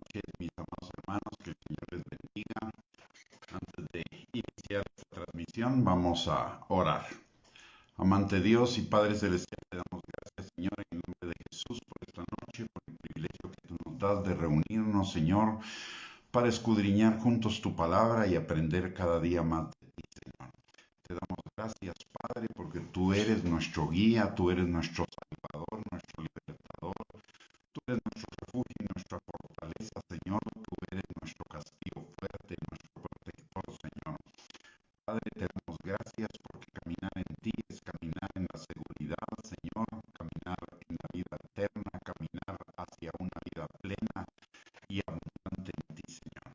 noches, mis amados hermanos, que el Señor les bendiga. Antes de iniciar esta transmisión, vamos a orar. Amante Dios y Padre Celestial, te damos gracias, Señor, en el nombre de Jesús, por esta noche, por el privilegio que tú nos das de reunirnos, Señor, para escudriñar juntos tu palabra y aprender cada día más de ti, Señor. Te damos gracias, Padre, porque tú eres nuestro guía, tú eres nuestro Salvador, nuestro libertador. Tú eres nuestro refugio y nuestra fortaleza, Señor. Tú eres nuestro castigo fuerte, nuestro protector, Señor. Padre, te damos gracias porque caminar en ti es caminar en la seguridad, Señor. Caminar en la vida eterna, caminar hacia una vida plena y abundante en ti, Señor.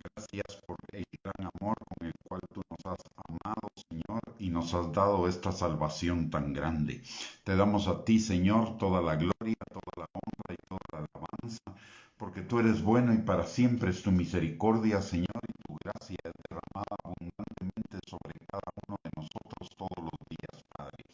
Gracias por el gran amor con el cual tú nos has amado, Señor, y nos has dado esta salvación tan grande. Te damos a ti, Señor, toda la gloria, toda la honra y toda la alabanza, porque tú eres bueno y para siempre es tu misericordia, Señor, y tu gracia es derramada abundantemente sobre cada uno de nosotros todos los días, Padre.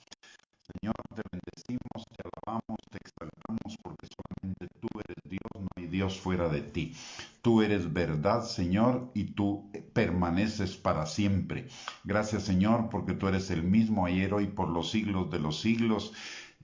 Señor, te bendecimos, te alabamos, te exaltamos, porque solamente tú eres Dios, no hay Dios fuera de ti. Tú eres verdad, Señor, y tú permaneces para siempre. Gracias, Señor, porque tú eres el mismo ayer, hoy, por los siglos de los siglos.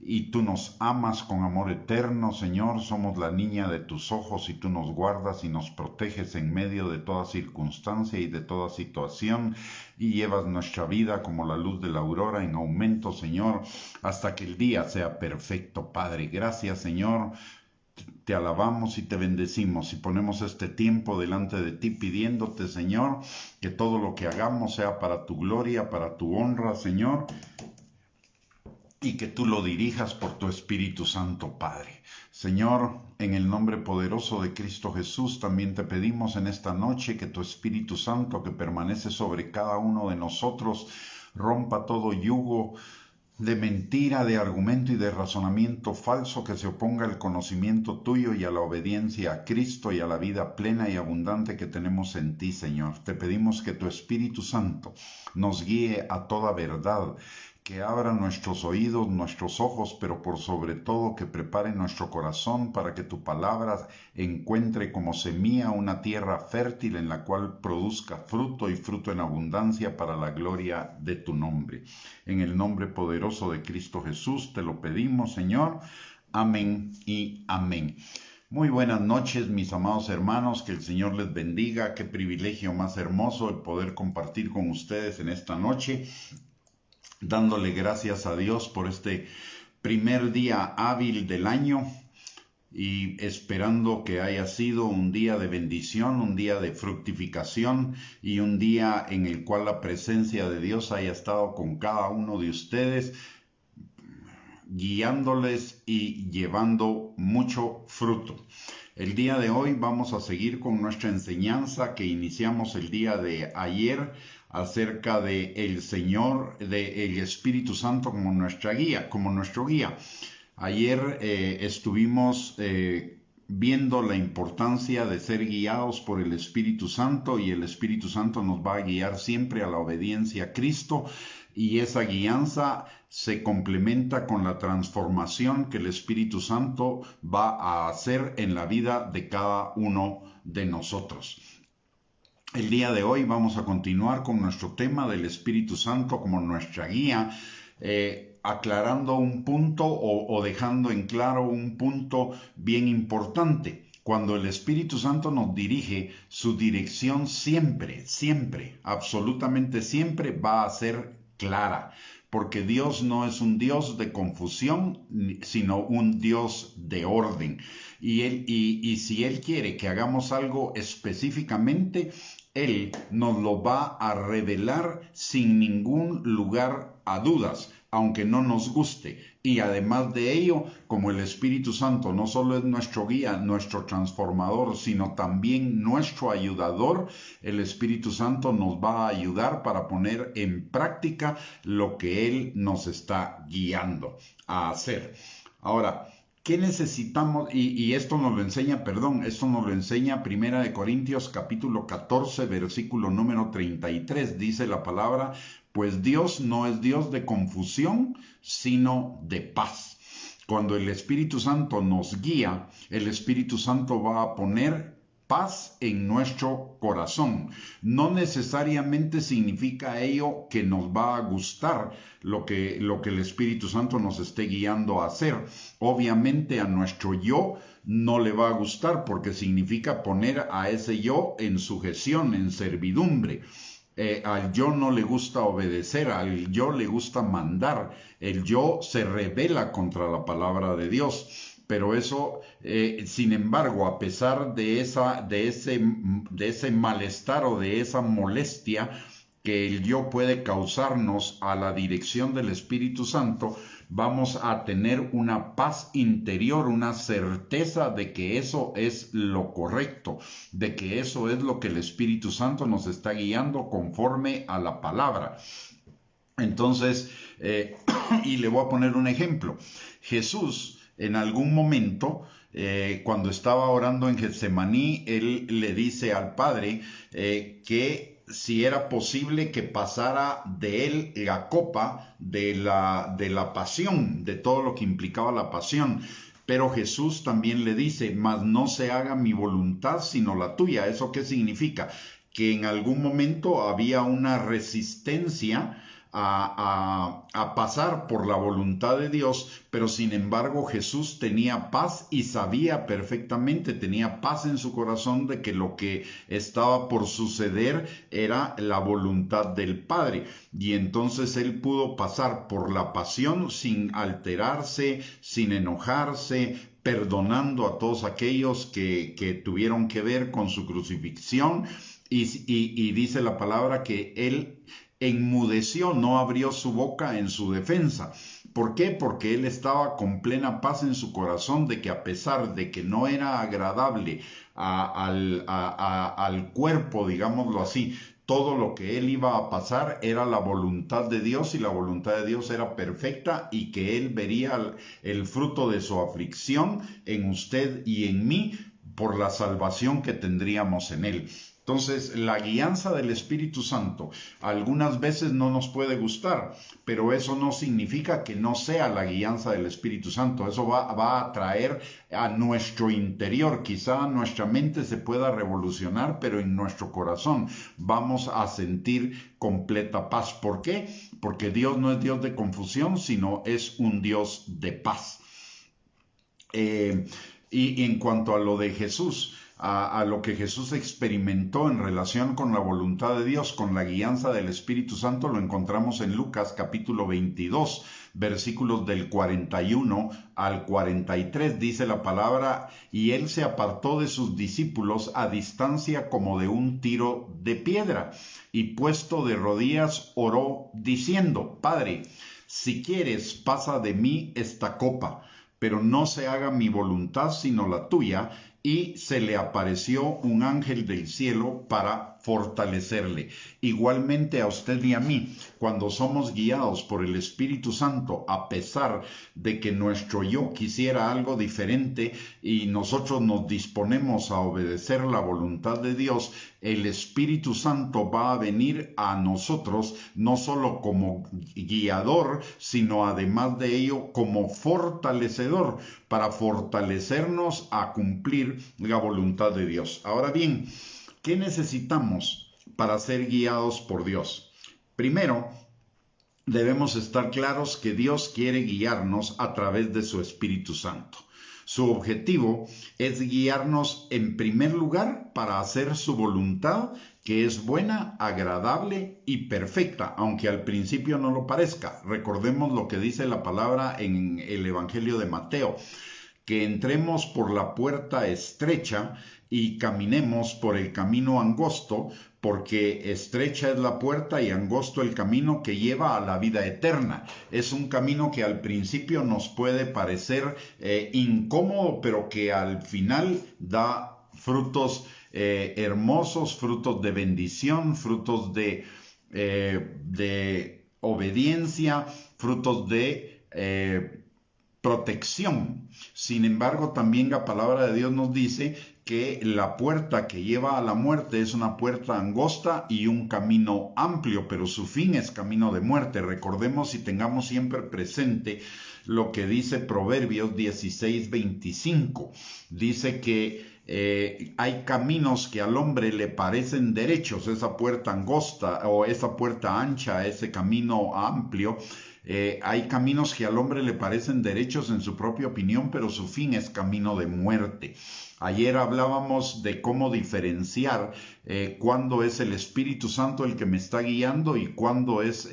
Y tú nos amas con amor eterno, Señor. Somos la niña de tus ojos y tú nos guardas y nos proteges en medio de toda circunstancia y de toda situación. Y llevas nuestra vida como la luz de la aurora en aumento, Señor, hasta que el día sea perfecto, Padre. Gracias, Señor. Te alabamos y te bendecimos y ponemos este tiempo delante de ti pidiéndote, Señor, que todo lo que hagamos sea para tu gloria, para tu honra, Señor, y que tú lo dirijas por tu Espíritu Santo, Padre. Señor, en el nombre poderoso de Cristo Jesús, también te pedimos en esta noche que tu Espíritu Santo, que permanece sobre cada uno de nosotros, rompa todo yugo de mentira, de argumento y de razonamiento falso que se oponga al conocimiento tuyo y a la obediencia a Cristo y a la vida plena y abundante que tenemos en ti, Señor. Te pedimos que tu Espíritu Santo nos guíe a toda verdad, que abra nuestros oídos, nuestros ojos, pero por sobre todo que prepare nuestro corazón para que tu palabra encuentre como semilla una tierra fértil en la cual produzca fruto y fruto en abundancia para la gloria de tu nombre. En el nombre poderoso de Cristo Jesús te lo pedimos, Señor. Amén y amén. Muy buenas noches, mis amados hermanos, que el Señor les bendiga. Qué privilegio más hermoso el poder compartir con ustedes en esta noche, dándole gracias a Dios por este primer día hábil del año y esperando que haya sido un día de bendición, un día de fructificación y un día en el cual la presencia de Dios haya estado con cada uno de ustedes, guiándoles y llevando mucho fruto. El día de hoy vamos a seguir con nuestra enseñanza que iniciamos el día de ayer acerca de el Señor, de el Espíritu Santo como nuestra guía, como nuestro guía. Ayer estuvimos viendo la importancia de ser guiados por el Espíritu Santo, y el Espíritu Santo nos va a guiar siempre a la obediencia a Cristo, y esa guianza se complementa con la transformación que el Espíritu Santo va a hacer en la vida de cada uno de nosotros. El día de hoy vamos a continuar con nuestro tema del Espíritu Santo como nuestra guía, aclarando un punto o dejando en claro un punto bien importante. Cuando el Espíritu Santo nos dirige, su dirección siempre, siempre, absolutamente siempre va a ser clara, porque Dios no es un Dios de confusión, sino un Dios de orden. Y si Él quiere que hagamos algo específicamente, Él nos lo va a revelar sin ningún lugar a dudas, aunque no nos guste. Y además de ello, como el Espíritu Santo no solo es nuestro guía, nuestro transformador, sino también nuestro ayudador, el Espíritu Santo nos va a ayudar para poner en práctica lo que Él nos está guiando a hacer. Ahora, ¿qué necesitamos? Y esto nos lo enseña, esto nos lo enseña Primera de Corintios capítulo 14, versículo número 33. Dice la palabra: pues Dios no es Dios de confusión, sino de paz. Cuando el Espíritu Santo nos guía, el Espíritu Santo va a poner paz en nuestro corazón. No necesariamente significa ello que nos va a gustar lo que el Espíritu Santo nos esté guiando a hacer. Obviamente a nuestro yo no le va a gustar porque significa poner a ese yo en sujeción, en servidumbre. Al yo no le gusta obedecer, al yo le gusta mandar. El yo se rebela contra la palabra de Dios. Pero eso, sin embargo, a pesar de ese malestar o de esa molestia que el yo puede causarnos a la dirección del Espíritu Santo, vamos a tener una paz interior, una certeza de que eso es lo correcto, de que eso es lo que el Espíritu Santo nos está guiando conforme a la palabra. Entonces, y le voy a poner un ejemplo. Jesús, en algún momento, cuando estaba orando en Getsemaní, él le dice al Padre que si era posible que pasara de él la copa de la pasión, de todo lo que implicaba la pasión. Pero Jesús también le dice, mas no se haga mi voluntad sino la tuya. ¿Eso qué significa? Que en algún momento había una resistencia a pasar por la voluntad de Dios, pero sin embargo Jesús tenía paz y sabía perfectamente, tenía paz en su corazón de que lo que estaba por suceder era la voluntad del Padre, y entonces él pudo pasar por la pasión sin alterarse, sin enojarse, perdonando a todos aquellos que tuvieron que ver con su crucifixión, y dice la palabra que él enmudeció, no abrió su boca en su defensa. ¿Por qué? Porque él estaba con plena paz en su corazón de que a pesar de que no era agradable al cuerpo, digámoslo así, todo lo que él iba a pasar era la voluntad de Dios y la voluntad de Dios era perfecta y que él vería el fruto de su aflicción en usted y en mí por la salvación que tendríamos en él. Entonces, la guianza del Espíritu Santo algunas veces no nos puede gustar, pero eso no significa que no sea la guianza del Espíritu Santo. Eso va a traer a nuestro interior. Quizá nuestra mente se pueda revolucionar, pero en nuestro corazón vamos a sentir completa paz. ¿Por qué? Porque Dios no es Dios de confusión, sino es un Dios de paz. Y en cuanto a lo de Jesús, a lo que Jesús experimentó en relación con la voluntad de Dios, con la guianza del Espíritu Santo, lo encontramos en Lucas capítulo 22, versículos del 41 al 43. Dice la palabra, y él se apartó de sus discípulos a distancia como de un tiro de piedra, y puesto de rodillas oró diciendo, Padre, si quieres, pasa de mí esta copa, pero no se haga mi voluntad sino la tuya. Y se le apareció un ángel del cielo para fortalecerle. Igualmente a usted y a mí, cuando somos guiados por el Espíritu Santo, a pesar de que nuestro yo quisiera algo diferente y nosotros nos disponemos a obedecer la voluntad de Dios, el Espíritu Santo va a venir a nosotros no solo como guiador, sino además de ello como fortalecedor, para fortalecernos a cumplir la voluntad de Dios. Ahora bien, ¿qué necesitamos para ser guiados por Dios? Primero, debemos estar claros que Dios quiere guiarnos a través de su Espíritu Santo. Su objetivo es guiarnos en primer lugar para hacer su voluntad, que es buena, agradable y perfecta, aunque al principio no lo parezca. Recordemos lo que dice la palabra en el Evangelio de Mateo, que entremos por la puerta estrecha y caminemos por el camino angosto, porque estrecha es la puerta y angosto el camino que lleva a la vida eterna. Es un camino que al principio nos puede parecer incómodo, pero que al final da frutos hermosos, frutos de bendición, frutos de obediencia, frutos de protección. Sin embargo, también la palabra de Dios nos dice que la puerta que lleva a la muerte es una puerta angosta y un camino amplio, pero su fin es camino de muerte. Recordemos y tengamos siempre presente lo que dice Proverbios 16:25. Dice que hay caminos que al hombre le parecen derechos, esa puerta angosta o esa puerta ancha, ese camino amplio. Hay caminos que al hombre le parecen derechos en su propia opinión, pero su fin es camino de muerte. Ayer hablábamos de cómo diferenciar cuándo es el Espíritu Santo el que me está guiando y cuándo es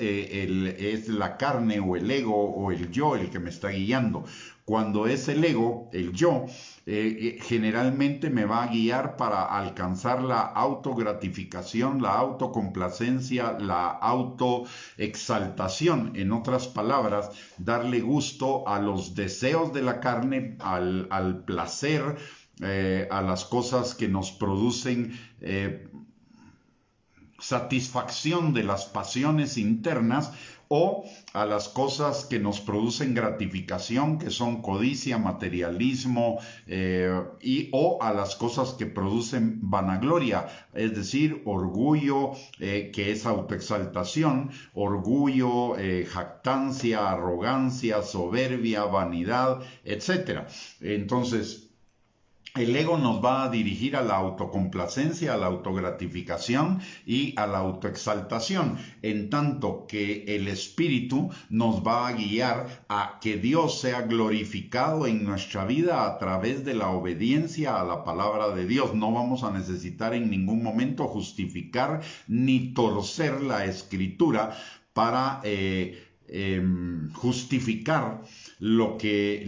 la carne o el ego o el yo el que me está guiando. Cuando es el ego, el yo, generalmente me va a guiar para alcanzar la autogratificación, la autocomplacencia, la autoexaltación. En otras palabras, darle gusto a los deseos de la carne, al placer, a las cosas que nos producen satisfacción de las pasiones internas, o a las cosas que nos producen gratificación, que son codicia, materialismo, o a las cosas que producen vanagloria, es decir, orgullo, que es autoexaltación, orgullo, jactancia, arrogancia, soberbia, vanidad, etc. Entonces, el ego nos va a dirigir a la autocomplacencia, a la autogratificación y a la autoexaltación, en tanto que el Espíritu nos va a guiar a que Dios sea glorificado en nuestra vida a través de la obediencia a la palabra de Dios. No vamos a necesitar en ningún momento justificar ni torcer la Escritura para justificar lo que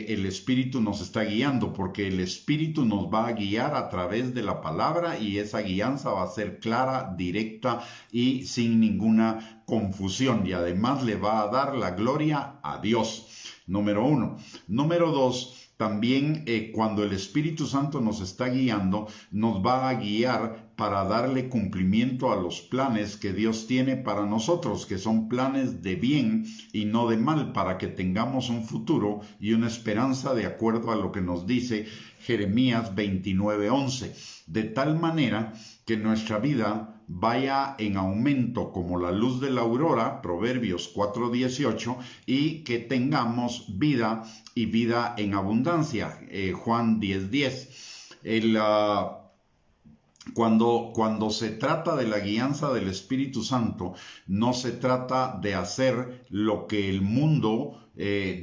el Espíritu nos está guiando, porque el Espíritu nos va a guiar a través de la palabra y esa guianza va a ser clara, directa y sin ninguna confusión, y además le va a dar la gloria a Dios. Número 1. Número 2. También cuando el Espíritu Santo nos está guiando, nos va a guiar para darle cumplimiento a los planes que Dios tiene para nosotros, que son planes de bien y no de mal, para que tengamos un futuro y una esperanza de acuerdo a lo que nos dice Jeremías 29:11. De tal manera que nuestra vida vaya en aumento como la luz de la aurora, Proverbios 4:18, y que tengamos vida y vida en abundancia, Juan 10:10. Cuando se trata de la guianza del Espíritu Santo, no se trata de hacer lo que el mundo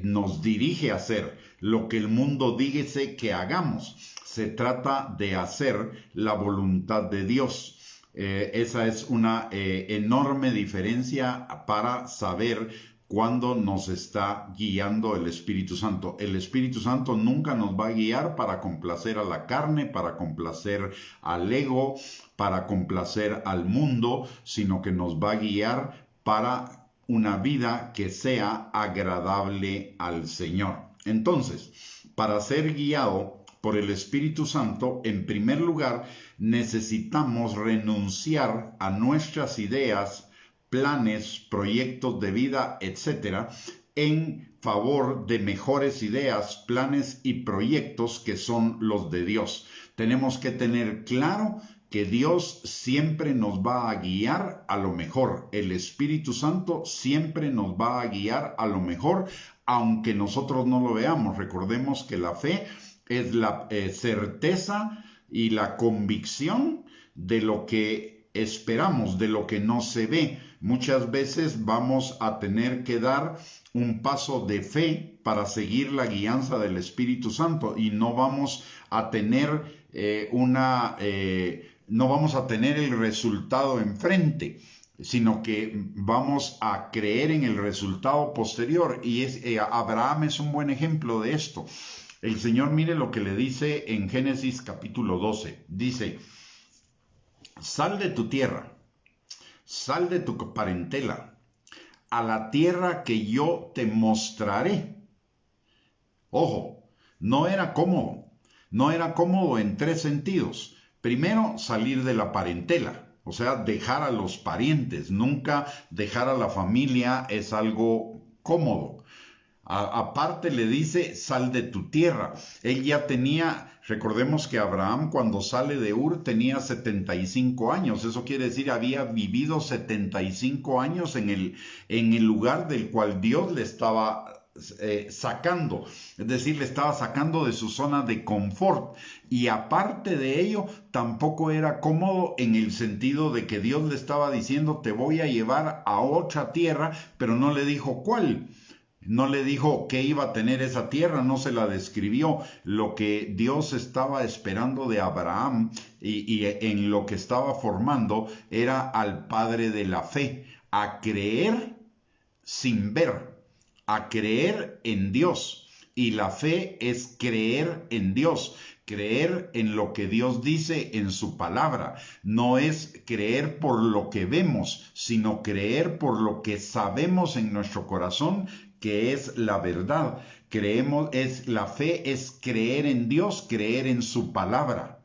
nos dirige a hacer, lo que el mundo dice que hagamos. Se trata de hacer la voluntad de Dios. Esa es una enorme diferencia para saber cuando nos está guiando el Espíritu Santo. El Espíritu Santo nunca nos va a guiar para complacer a la carne, para complacer al ego, para complacer al mundo, sino que nos va a guiar para una vida que sea agradable al Señor. Entonces, para ser guiado por el Espíritu Santo, en primer lugar, necesitamos renunciar a nuestras ideas, planes, proyectos de vida, etcétera, en favor de mejores ideas, planes y proyectos que son los de Dios. Tenemos que tener claro que Dios siempre nos va a guiar a lo mejor. El Espíritu Santo siempre nos va a guiar a lo mejor, aunque nosotros no lo veamos. Recordemos que la fe es la certeza y la convicción de lo que esperamos, de lo que no se ve. Muchas veces vamos a tener que dar un paso de fe para seguir la guianza del Espíritu Santo y no vamos a tener no vamos a tener el resultado enfrente, sino que vamos a creer en el resultado posterior. Y Abraham es un buen ejemplo de esto. El Señor, mire lo que le dice en Génesis capítulo 12. Dice: sal de tu tierra, sal de tu parentela, a la tierra que yo te mostraré. Ojo, no era cómodo en tres sentidos. Primero, salir de la parentela, o sea, dejar a los parientes. Nunca dejar a la familia es algo cómodo. Aparte le dice, sal de tu tierra. Él ya tenía, recordemos que Abraham cuando sale de Ur tenía 75 años. Eso quiere decir, había vivido 75 años en el lugar del cual Dios le estaba sacando, es decir, le estaba sacando de su zona de confort, y aparte de ello tampoco era cómodo en el sentido de que Dios le estaba diciendo te voy a llevar a otra tierra, pero no le dijo cuál. No le dijo qué iba a tener esa tierra, no se la describió. Lo que Dios estaba esperando de Abraham y en lo que estaba formando era al padre de la fe, a creer sin ver, a creer en Dios. Y la fe es creer en Dios, creer en lo que Dios dice en su palabra. No es creer por lo que vemos, sino creer por lo que sabemos en nuestro corazón, que es la verdad. La fe es creer en Dios, creer en su palabra.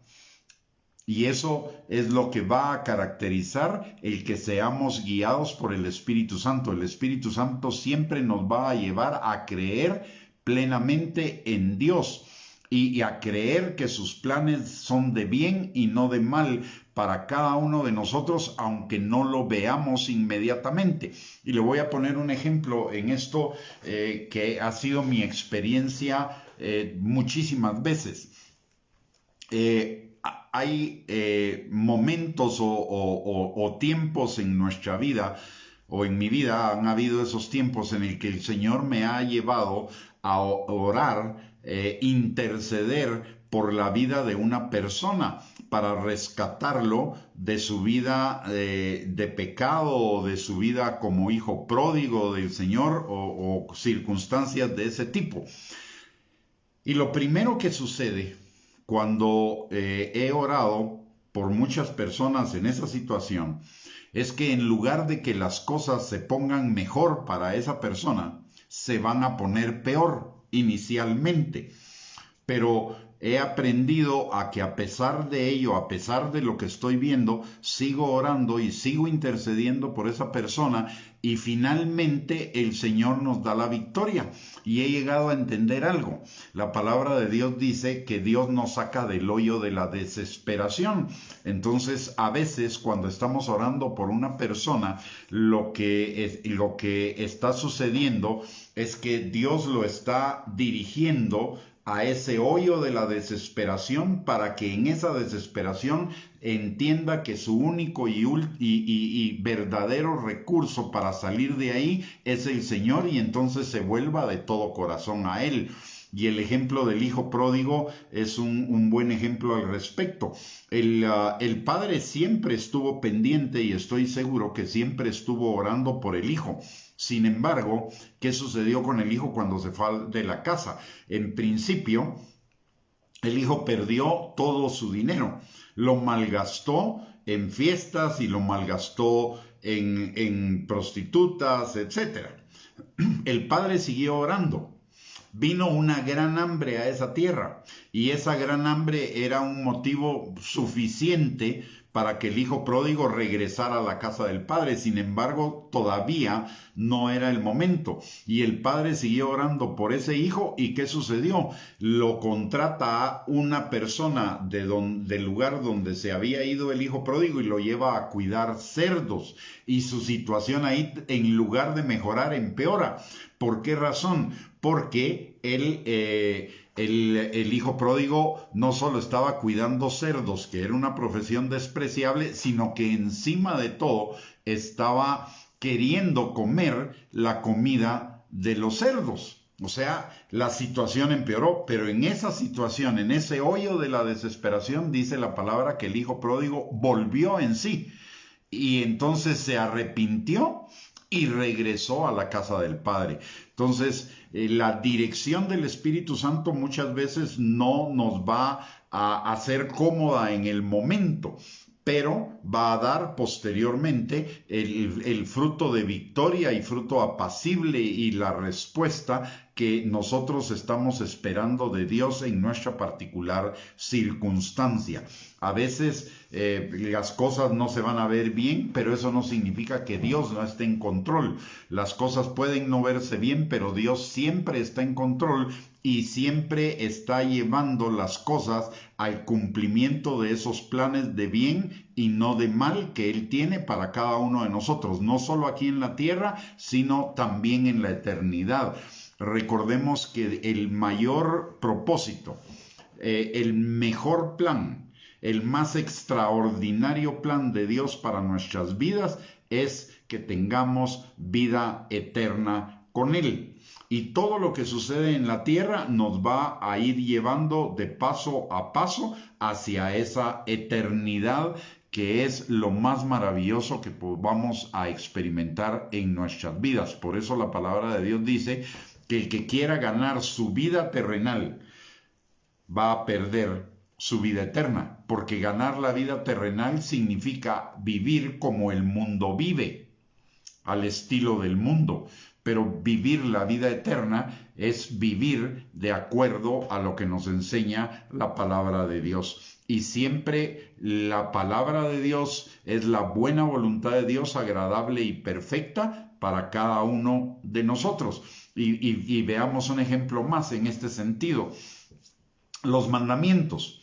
Y eso es lo que va a caracterizar el que seamos guiados por el Espíritu Santo. El Espíritu Santo siempre nos va a llevar a creer plenamente en Dios y a creer que sus planes son de bien y no de mal para cada uno de nosotros, aunque no lo veamos inmediatamente. Y le voy a poner un ejemplo en esto que ha sido mi experiencia muchísimas veces. Hay momentos o tiempos en nuestra vida, o en mi vida han habido esos tiempos en el que el Señor me ha llevado a orar, interceder por la vida de una persona para rescatarlo de su vida de pecado, o de su vida como hijo pródigo del Señor, o circunstancias de ese tipo. Y lo primero que sucede cuando he orado por muchas personas en esa situación es que en lugar de que las cosas se pongan mejor para esa persona, se van a poner peor inicialmente. Pero he aprendido a que a pesar de ello, a pesar de lo que estoy viendo, sigo orando y sigo intercediendo por esa persona, y finalmente el Señor nos da la victoria. Y he llegado a entender algo. La palabra de Dios dice que Dios nos saca del hoyo de la desesperación. Entonces, a veces cuando estamos orando por una persona, lo que está sucediendo es que Dios lo está dirigiendo a ese hoyo de la desesperación, para que en esa desesperación entienda que su único y verdadero recurso para salir de ahí es el Señor, y entonces se vuelva de todo corazón a Él. Y el ejemplo del hijo pródigo es un buen ejemplo al respecto. El padre siempre estuvo pendiente, y estoy seguro que siempre estuvo orando por el hijo. Sin embargo, ¿qué sucedió con el hijo cuando se fue de la casa? En principio, el hijo perdió todo su dinero. Lo malgastó en fiestas y lo malgastó en prostitutas, etc. El padre siguió orando. Vino una gran hambre a esa tierra, y esa gran hambre era un motivo suficiente para que el hijo pródigo regresara a la casa del padre. Sin embargo, todavía no era el momento, y el padre siguió orando por ese hijo. ¿Y qué sucedió? Lo contrata a una persona del lugar donde se había ido el hijo pródigo, y lo lleva a cuidar cerdos, y su situación ahí, en lugar de mejorar, empeora. ¿Por qué razón? Porque el hijo pródigo no solo estaba cuidando cerdos, que era una profesión despreciable, sino que encima de todo estaba queriendo comer la comida de los cerdos. O sea, la situación empeoró, pero en esa situación, en ese hoyo de la desesperación, dice la palabra que el hijo pródigo volvió en sí, y entonces se arrepintió y regresó a la casa del Padre. Entonces, la dirección del Espíritu Santo muchas veces no nos va a hacer cómoda en el momento, pero va a dar posteriormente el fruto de victoria y fruto apacible y la respuesta que nosotros estamos esperando de Dios en nuestra particular circunstancia. A veces las cosas no se van a ver bien, pero eso no significa que Dios no esté en control. Las cosas pueden no verse bien, pero Dios siempre está en control y siempre está llevando las cosas al cumplimiento de esos planes de bien y no de mal que Él tiene para cada uno de nosotros, no solo aquí en la tierra, sino también en la eternidad. Recordemos que el mayor propósito, el mejor plan, el más extraordinario plan de Dios para nuestras vidas es que tengamos vida eterna con Él. Y todo lo que sucede en la tierra nos va a ir llevando de paso a paso hacia esa eternidad que es lo más maravilloso que vamos a experimentar en nuestras vidas. Por eso la palabra de Dios dice que el que quiera ganar su vida terrenal va a perder su vida eterna, porque ganar la vida terrenal significa vivir como el mundo vive, al estilo del mundo. Pero vivir la vida eterna es vivir de acuerdo a lo que nos enseña la palabra de Dios. Y siempre la palabra de Dios es la buena voluntad de Dios, agradable y perfecta para cada uno de nosotros. Y veamos un ejemplo más en este sentido. Los mandamientos.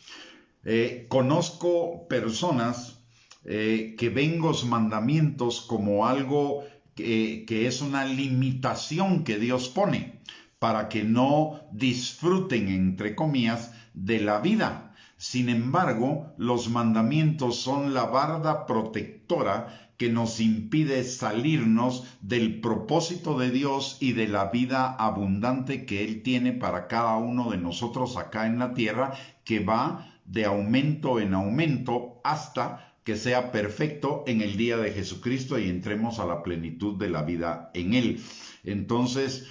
Conozco personas que ven los mandamientos como algo que es una limitación que Dios pone para que no disfruten, entre comillas, de la vida. Sin embargo, los mandamientos son la barda protectora que nos impide salirnos del propósito de Dios y de la vida abundante que Él tiene para cada uno de nosotros acá en la tierra, que va de aumento en aumento hasta que sea perfecto en el día de Jesucristo y entremos a la plenitud de la vida en Él. Entonces,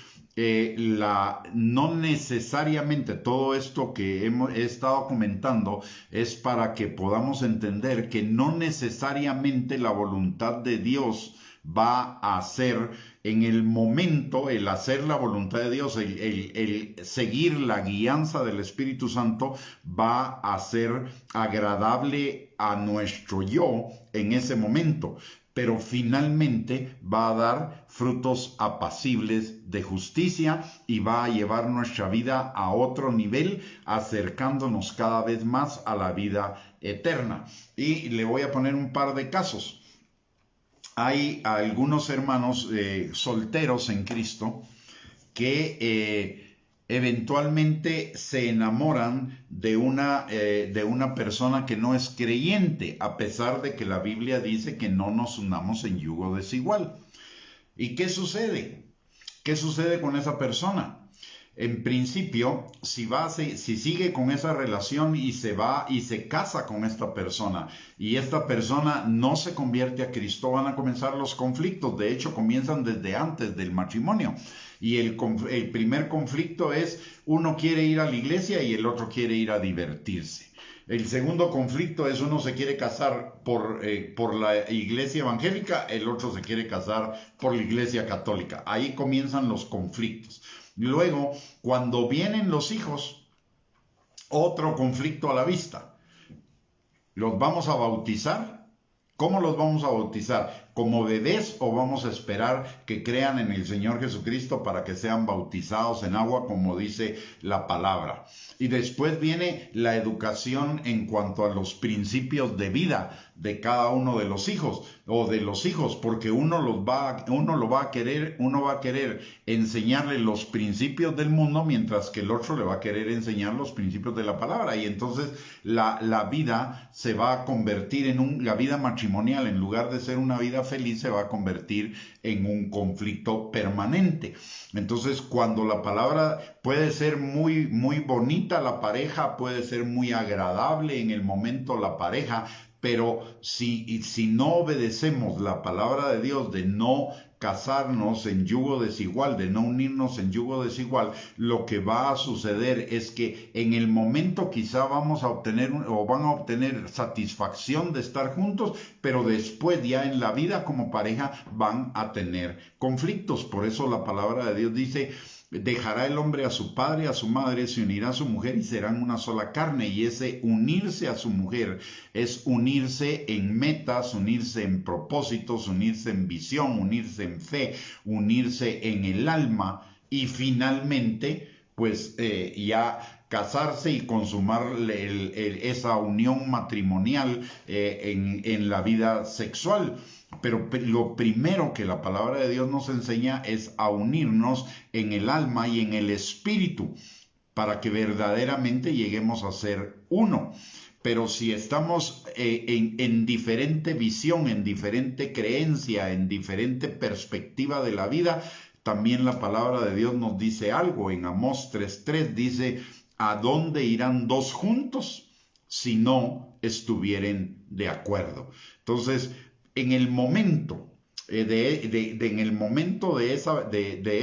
no necesariamente todo esto que he estado comentando es para que podamos entender que no necesariamente la voluntad de Dios va a ser en el momento, el hacer la voluntad de Dios, el seguir la guianza del Espíritu Santo va a ser agradable a nuestro yo en ese momento, pero finalmente va a dar frutos apacibles de justicia y va a llevar nuestra vida a otro nivel, acercándonos cada vez más a la vida eterna. Y le voy a poner un par de casos. Hay algunos hermanos solteros en Cristo que eventualmente se enamoran de una persona que no es creyente, a pesar de que la Biblia dice que no nos unamos en yugo desigual. ¿Y qué sucede? ¿Qué sucede con esa persona? En principio, si sigue con esa relación y se va y se casa con esta persona y esta persona no se convierte a Cristo, van a comenzar los conflictos. De hecho, comienzan desde antes del matrimonio. Y el primer conflicto es uno quiere ir a la iglesia y el otro quiere ir a divertirse. El segundo conflicto es uno se quiere casar por la iglesia evangélica, el otro se quiere casar por la iglesia católica. Ahí comienzan los conflictos. Luego, cuando vienen los hijos, otro conflicto a la vista. ¿Los vamos a bautizar? ¿Cómo los vamos a bautizar? ¿Como bebés o vamos a esperar que crean en el Señor Jesucristo para que sean bautizados en agua, como dice la palabra? Y después viene la educación en cuanto a los principios de vida de cada uno de los hijos o de los hijos, porque uno va a querer enseñarle los principios del mundo, mientras que el otro le va a querer enseñar los principios de la palabra. Y entonces la vida se va a convertir la vida matrimonial, en lugar de ser una vida feliz, se va a convertir en un conflicto permanente. Entonces, cuando la palabra puede ser muy, muy bonita, la pareja puede ser muy agradable en el momento, la pareja, pero si no obedecemos la palabra de Dios de no casarnos en yugo desigual, de no unirnos en yugo desigual, lo que va a suceder es que en el momento quizá vamos a obtener o van a obtener satisfacción de estar juntos, pero después ya en la vida como pareja van a tener conflictos. Por eso la palabra de Dios dice: dejará el hombre a su padre, a su madre, se unirá a su mujer y serán una sola carne. Y ese unirse a su mujer es unirse en metas, unirse en propósitos, unirse en visión, unirse en fe, unirse en el alma y finalmente pues ya casarse y consumar esa unión matrimonial en la vida sexual. Pero lo primero que la palabra de Dios nos enseña es a unirnos en el alma y en el espíritu para que verdaderamente lleguemos a ser uno. Pero si estamos en diferente visión, en diferente creencia, en diferente perspectiva de la vida, también la palabra de Dios nos dice algo. En Amós 3:3 dice: ¿a dónde irán dos juntos si no estuvieren de acuerdo? Entonces, en el momento de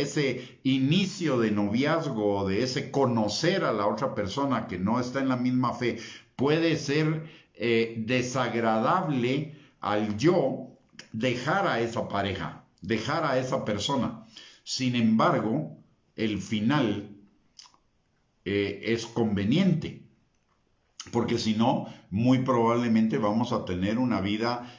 ese inicio de noviazgo, de ese conocer a la otra persona que no está en la misma fe, puede ser desagradable al yo dejar a esa pareja, dejar a esa persona. Sin embargo, el final es conveniente, porque si no, muy probablemente vamos a tener una vida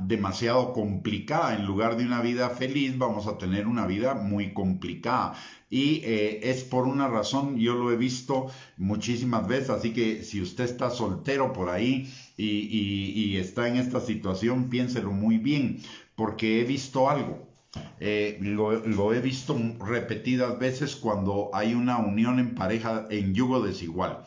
demasiado complicada. En lugar de una vida feliz, vamos a tener una vida muy complicada. Y es por una razón, yo lo he visto muchísimas veces, así que si usted está soltero por ahí y está en esta situación, piénselo muy bien, porque he visto algo. Lo he visto repetidas veces cuando hay una unión en pareja en yugo desigual.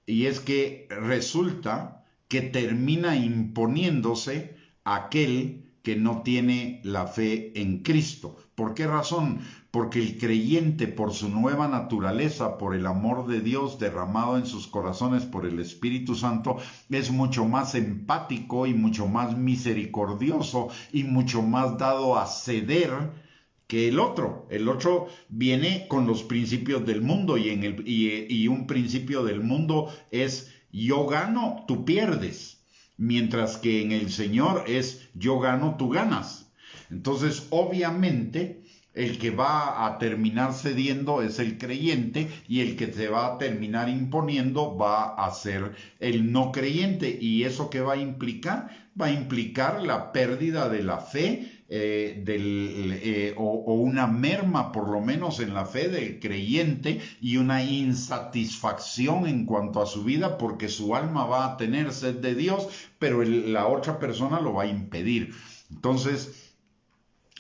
Y es que resulta que termina imponiéndose aquel que no tiene la fe en Cristo. ¿Por qué razón? Porque el creyente, por su nueva naturaleza, por el amor de Dios derramado en sus corazones por el Espíritu Santo, es mucho más empático y mucho más misericordioso y mucho más dado a ceder que el otro. El otro viene con los principios del mundo y un principio del mundo es: yo gano, tú pierdes. Mientras que en el Señor es: yo gano, tú ganas. Entonces, obviamente, el que va a terminar cediendo es el creyente y el que se va a terminar imponiendo va a ser el no creyente. ¿Y eso qué va a implicar? Va a implicar la pérdida de la fe, o una merma por lo menos en la fe del creyente y una insatisfacción en cuanto a su vida, porque su alma va a tener sed de Dios, pero la otra persona lo va a impedir. Entonces,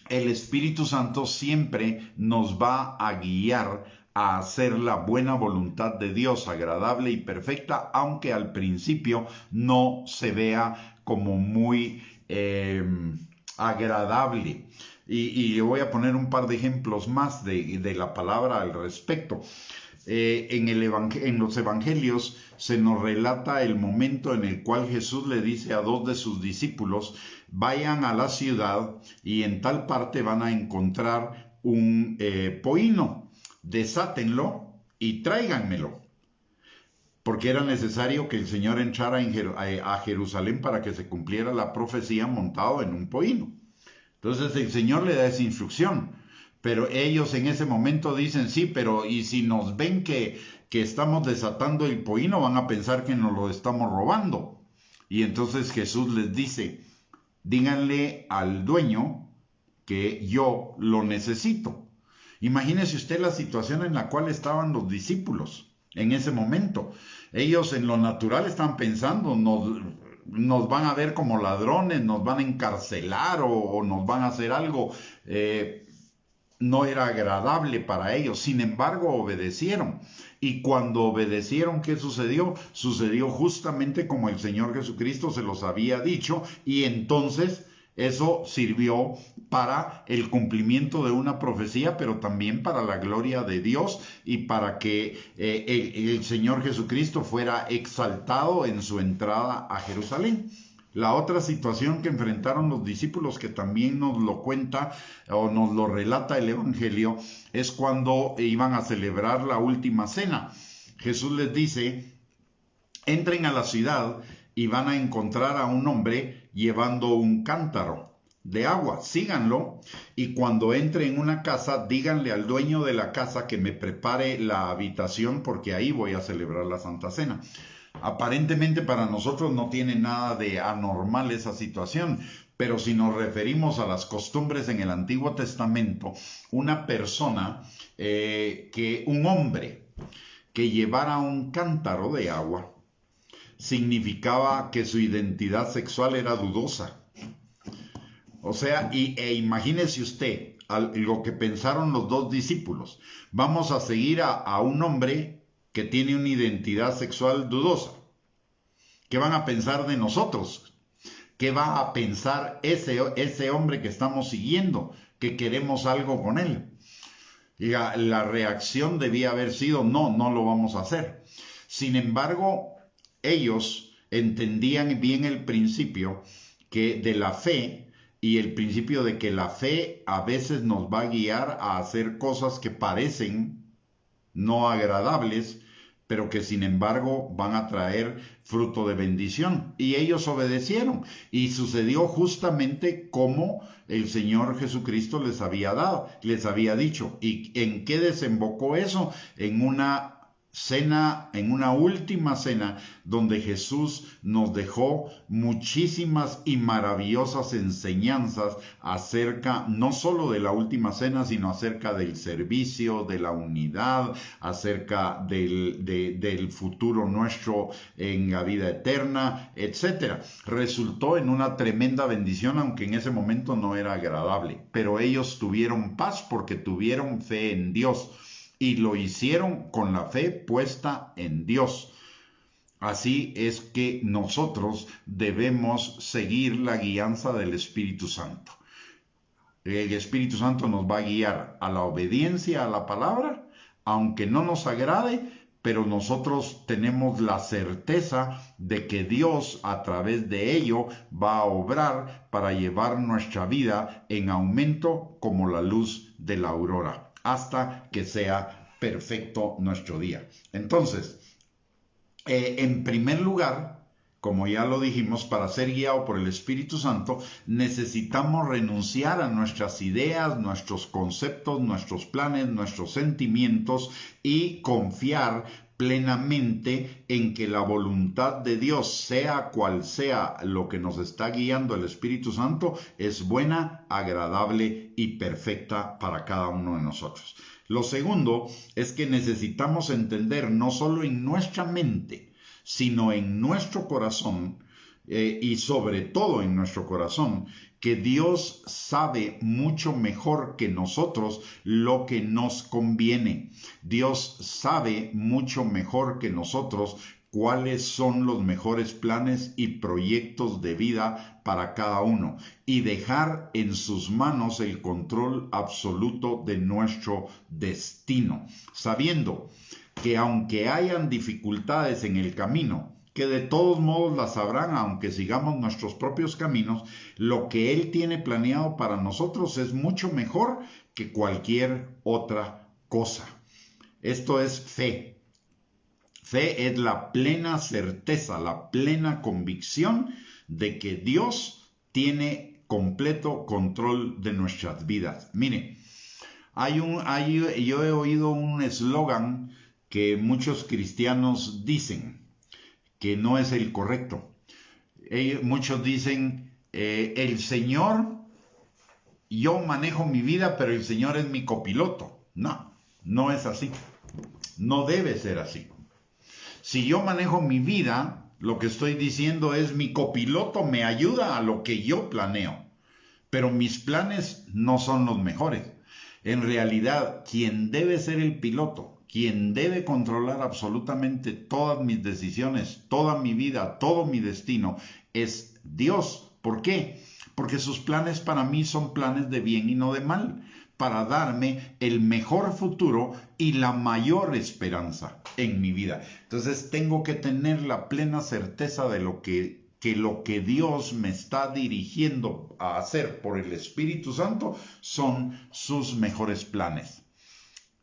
el Espíritu Santo siempre nos va a guiar a hacer la buena voluntad de Dios, agradable y perfecta, aunque al principio no se vea como muy agradable. Y le voy a poner un par de ejemplos más de la palabra al respecto. En los evangelios se nos relata el momento en el cual Jesús le dice a dos de sus discípulos: vayan a la ciudad y en tal parte van a encontrar un pollino, desátenlo y tráiganmelo, porque era necesario que el Señor entrara a Jerusalén para que se cumpliera la profecía montado en un pollino. Entonces el Señor le da esa instrucción, pero ellos en ese momento dicen: sí, pero ¿y si nos ven que estamos desatando el pollino? Van a pensar que nos lo estamos robando. Y entonces Jesús les dice: díganle al dueño que yo lo necesito. Imagínese usted la situación en la cual estaban los discípulos en ese momento. Ellos en lo natural están pensando: nos van a ver como ladrones, nos van a encarcelar o nos van a hacer algo. No era agradable para ellos. Sin embargo, obedecieron. Y cuando obedecieron, ¿qué sucedió? Sucedió justamente como el Señor Jesucristo se los había dicho. Y entonces Eso sirvió para el cumplimiento de una profecía, pero también para la gloria de Dios y para que el Señor Jesucristo fuera exaltado en su entrada a Jerusalén. La otra situación que enfrentaron los discípulos, que también nos lo cuenta o nos lo relata el Evangelio, es cuando iban a celebrar la última cena. Jesús les dice: entren a la ciudad y van a encontrar a un hombre llevando un cántaro de agua. Síganlo, y cuando entre en una casa, díganle al dueño de la casa que me prepare la habitación, porque ahí voy a celebrar la Santa Cena. Aparentemente para nosotros no tiene nada de anormal esa situación, pero si nos referimos a las costumbres en el Antiguo Testamento, una persona, un hombre que llevara un cántaro de agua, significaba que su identidad sexual era dudosa. O sea, imagínese usted lo que pensaron los dos discípulos. Vamos a seguir a un hombre que tiene una identidad sexual dudosa. ¿Qué van a pensar de nosotros? ¿Qué va a pensar ese hombre que estamos siguiendo, que queremos algo con él? La reacción debía haber sido: no lo vamos a hacer. Sin embargo, ellos entendían bien el principio de la fe, y el principio de que la fe a veces nos va a guiar a hacer cosas que parecen no agradables, pero que sin embargo van a traer fruto de bendición. Y ellos obedecieron, y sucedió justamente como el Señor Jesucristo les había dicho. ¿Y en qué desembocó eso? En una cena, en una última cena, donde Jesús nos dejó muchísimas y maravillosas enseñanzas acerca no solo de la última cena, sino acerca del servicio, de la unidad, acerca del futuro nuestro en la vida eterna, etc. Resultó en una tremenda bendición, aunque en ese momento no era agradable, pero ellos tuvieron paz porque tuvieron fe en Dios. Y lo hicieron con la fe puesta en Dios. Así es que nosotros debemos seguir la guianza del Espíritu Santo. El Espíritu Santo nos va a guiar a la obediencia a la palabra, aunque no nos agrade, pero nosotros tenemos la certeza de que Dios a través de ello va a obrar para llevar nuestra vida en aumento como la luz de la aurora, hasta que sea perfecto nuestro día. Entonces, en primer lugar, como ya lo dijimos, para ser guiado por el Espíritu Santo, necesitamos renunciar a nuestras ideas, nuestros conceptos, nuestros planes, nuestros sentimientos, y confiar plenamente en que la voluntad de Dios, sea cual sea lo que nos está guiando el Espíritu Santo, es buena, agradable y perfecta para cada uno de nosotros. Lo segundo es que necesitamos entender, no solo en nuestra mente, sino en nuestro corazón, y sobre todo en nuestro corazón, que Dios sabe mucho mejor que nosotros lo que nos conviene. Dios sabe mucho mejor que nosotros cuáles son los mejores planes y proyectos de vida para cada uno, y dejar en sus manos el control absoluto de nuestro destino, sabiendo que aunque hayan dificultades en el camino, que de todos modos las habrán aunque sigamos nuestros propios caminos, lo que Él tiene planeado para nosotros es mucho mejor que cualquier otra cosa. Esto es fe. Fe es la plena certeza, la plena convicción de que Dios tiene completo control de nuestras vidas. Mire, yo he oído un eslogan que muchos cristianos dicen que no es el correcto. Muchos dicen, el Señor, yo manejo mi vida, pero el Señor es mi copiloto. No es así. No debe ser así. Si yo manejo mi vida, lo que estoy diciendo es: mi copiloto me ayuda a lo que yo planeo, pero mis planes no son los mejores. En realidad, quien debe ser el piloto, quien debe controlar absolutamente todas mis decisiones, toda mi vida, todo mi destino, es Dios. ¿Por qué? porque sus planes para mí son planes de bien y no de mal, para darme el mejor futuro y la mayor esperanza en mi vida. Entonces tengo que tener la plena certeza de lo que Dios me está dirigiendo a hacer por el Espíritu Santo son sus mejores planes.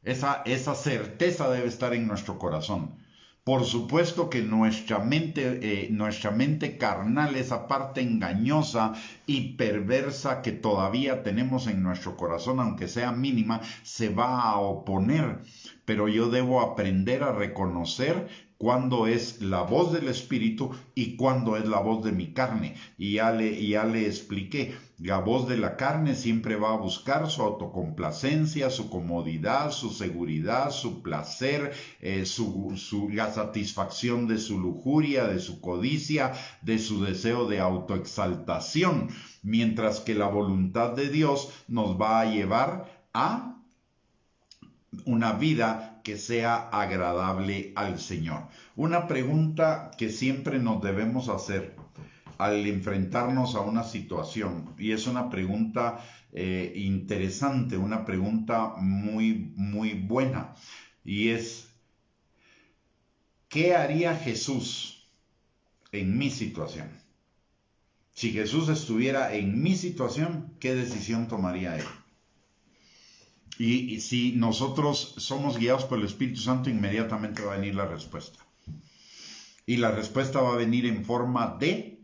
Esa certeza debe estar en nuestro corazón. Por supuesto que nuestra mente carnal, esa parte engañosa y perversa que todavía tenemos en nuestro corazón, aunque sea mínima, se va a oponer. Pero yo debo aprender a reconocer cuándo es la voz del Espíritu y cuándo es la voz de mi carne. Y ya le expliqué, la voz de la carne siempre va a buscar su autocomplacencia, su comodidad, su seguridad, su placer, la satisfacción de su lujuria, de su codicia, de su deseo de autoexaltación, mientras que la voluntad de Dios nos va a llevar a una vida que sea agradable al Señor. Una pregunta que siempre nos debemos hacer al enfrentarnos a una situación, y es una pregunta interesante, una pregunta muy, muy buena, y es, ¿qué haría Jesús en mi situación? Si Jesús estuviera en mi situación, ¿qué decisión tomaría él? Y si nosotros somos guiados por el Espíritu Santo, inmediatamente va a venir la respuesta. Y la respuesta va a venir en forma de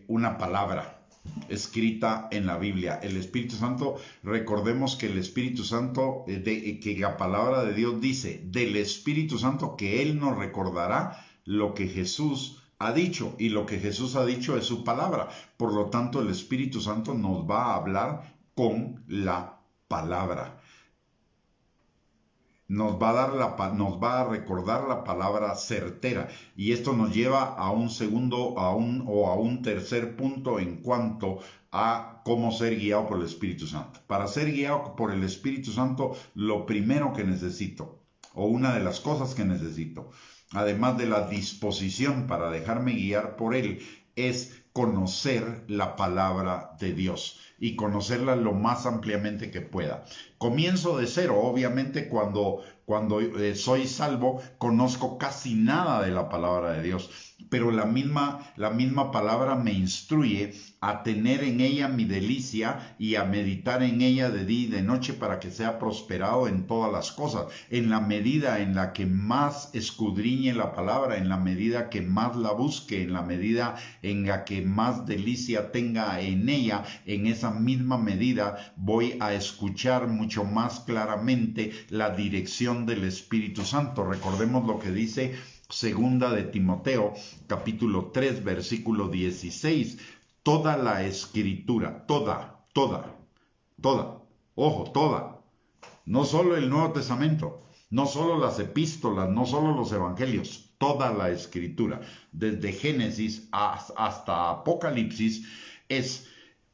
una palabra escrita en la Biblia. El Espíritu Santo, recordemos que el Espíritu Santo, que la palabra de Dios dice del Espíritu Santo que Él nos recordará lo que Jesús ha dicho, y lo que Jesús ha dicho es su palabra. Por lo tanto, el Espíritu Santo nos va a hablar con la palabra. Nos va a recordar la palabra certera, y esto nos lleva a un segundo a un tercer punto en cuanto a cómo ser guiado por el Espíritu Santo. Para ser guiado por el Espíritu Santo, lo primero que necesito, o una de las cosas que necesito, además de la disposición para dejarme guiar por Él, es conocer la palabra de Dios y conocerla lo más ampliamente que pueda. Comienzo de cero, obviamente cuando soy salvo, conozco casi nada de la palabra de Dios, pero la misma palabra me instruye a tener en ella mi delicia y a meditar en ella de día y de noche para que sea prosperado en todas las cosas. En la medida en la que más escudriñe la palabra, en la medida que más la busque, en la medida en la que más delicia tenga en ella, en esa misma medida voy a escuchar mucho más claramente la dirección del Espíritu Santo. Recordemos lo que dice Segunda de Timoteo, capítulo 3, versículo 16. Toda la escritura, toda, ojo, toda, no solo el Nuevo Testamento, no solo las epístolas, no solo los evangelios, toda la escritura, desde Génesis hasta Apocalipsis, es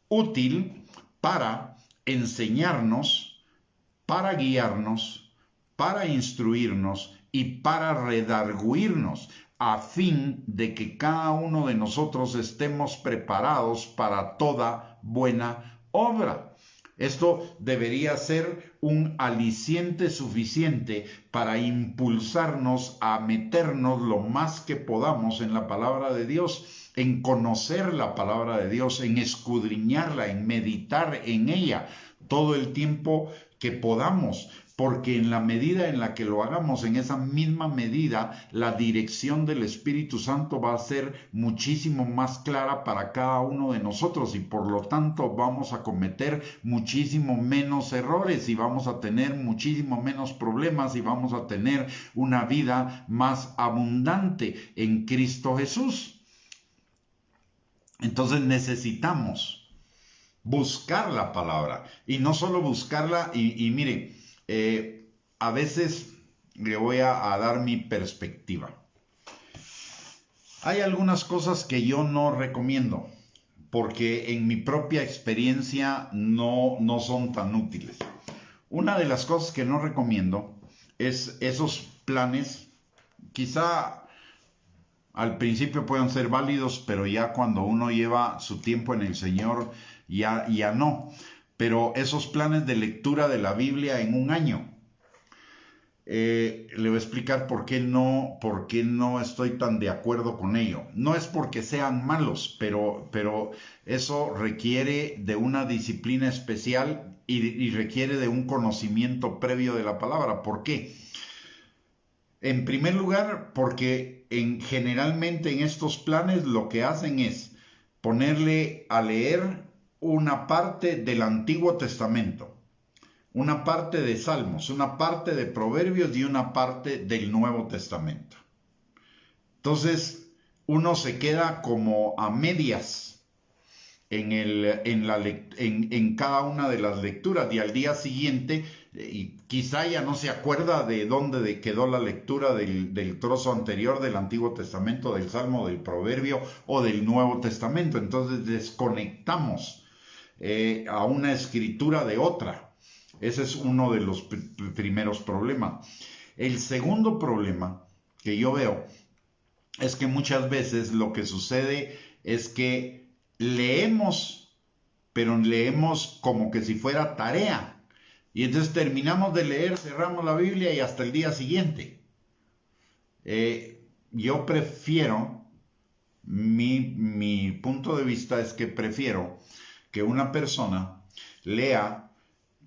útil para enseñarnos, para guiarnos, para instruirnos y para redarguirnos, a fin de que cada uno de nosotros estemos preparados para toda buena obra. Esto debería ser un aliciente suficiente para impulsarnos a meternos lo más que podamos en la palabra de Dios, en conocer la palabra de Dios, en escudriñarla, en meditar en ella todo el tiempo que podamos, porque en la medida en la que lo hagamos, en esa misma medida, la dirección del Espíritu Santo va a ser muchísimo más clara para cada uno de nosotros, y por lo tanto vamos a cometer muchísimo menos errores y vamos a tener muchísimo menos problemas y vamos a tener una vida más abundante en Cristo Jesús. Entonces necesitamos buscar la palabra, y no solo buscarla, y mire, a veces le voy a dar mi perspectiva. Hay algunas cosas que yo no recomiendo, porque en mi propia experiencia no son tan útiles. Una de las cosas que no recomiendo es esos planes, quizá Al principio pueden ser válidos, pero ya cuando uno lleva su tiempo en el Señor, ya no. Pero esos planes de lectura de la Biblia en un año, le voy a explicar por qué no estoy tan de acuerdo con ello. No es porque sean malos, pero eso requiere de una disciplina especial y requiere de un conocimiento previo de la palabra. ¿Por qué? En primer lugar, porque generalmente en estos planes lo que hacen es ponerle a leer una parte del Antiguo Testamento, una parte de Salmos, una parte de Proverbios y una parte del Nuevo Testamento. Entonces, uno se queda como a medias en cada una de las lecturas, y al día siguiente y quizá ya no se acuerda de dónde quedó la lectura del trozo anterior del Antiguo Testamento, del Salmo, del Proverbio o del Nuevo Testamento. Entonces desconectamos a una escritura de otra. Ese es uno de los primeros problemas. El segundo problema que yo veo es que muchas veces lo que sucede es que leemos, pero leemos como que si fuera tarea. Y entonces terminamos de leer, cerramos la Biblia y hasta el día siguiente. Yo prefiero, mi punto de vista es que prefiero que una persona lea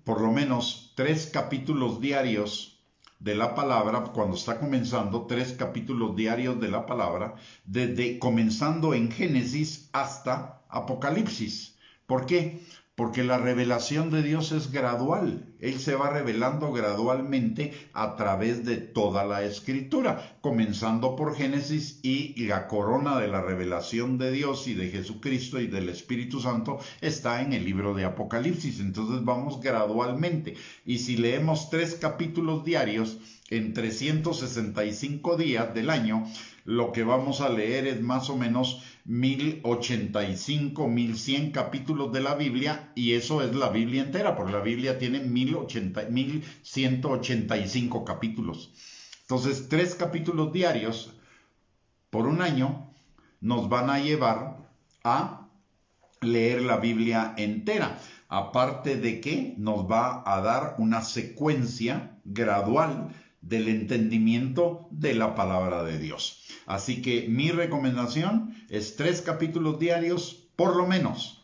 por lo menos 3 capítulos diarios de la palabra, cuando está comenzando, 3 capítulos diarios de la palabra, comenzando en Génesis hasta Apocalipsis. ¿Por qué? Porque la revelación de Dios es gradual. Él se va revelando gradualmente a través de toda la Escritura, comenzando por Génesis, y la corona de la revelación de Dios y de Jesucristo y del Espíritu Santo está en el libro de Apocalipsis. Entonces vamos gradualmente. Y si leemos 3 capítulos diarios en 365 días del año, lo que vamos a leer es más o menos 1085, 1100 capítulos de la Biblia, y eso es la Biblia entera, porque la Biblia tiene 1185 capítulos. Entonces, 3 capítulos diarios por un año nos van a llevar a leer la Biblia entera. Aparte de que nos va a dar una secuencia gradual del entendimiento de la palabra de Dios. Así que mi recomendación es 3 capítulos diarios, por lo menos.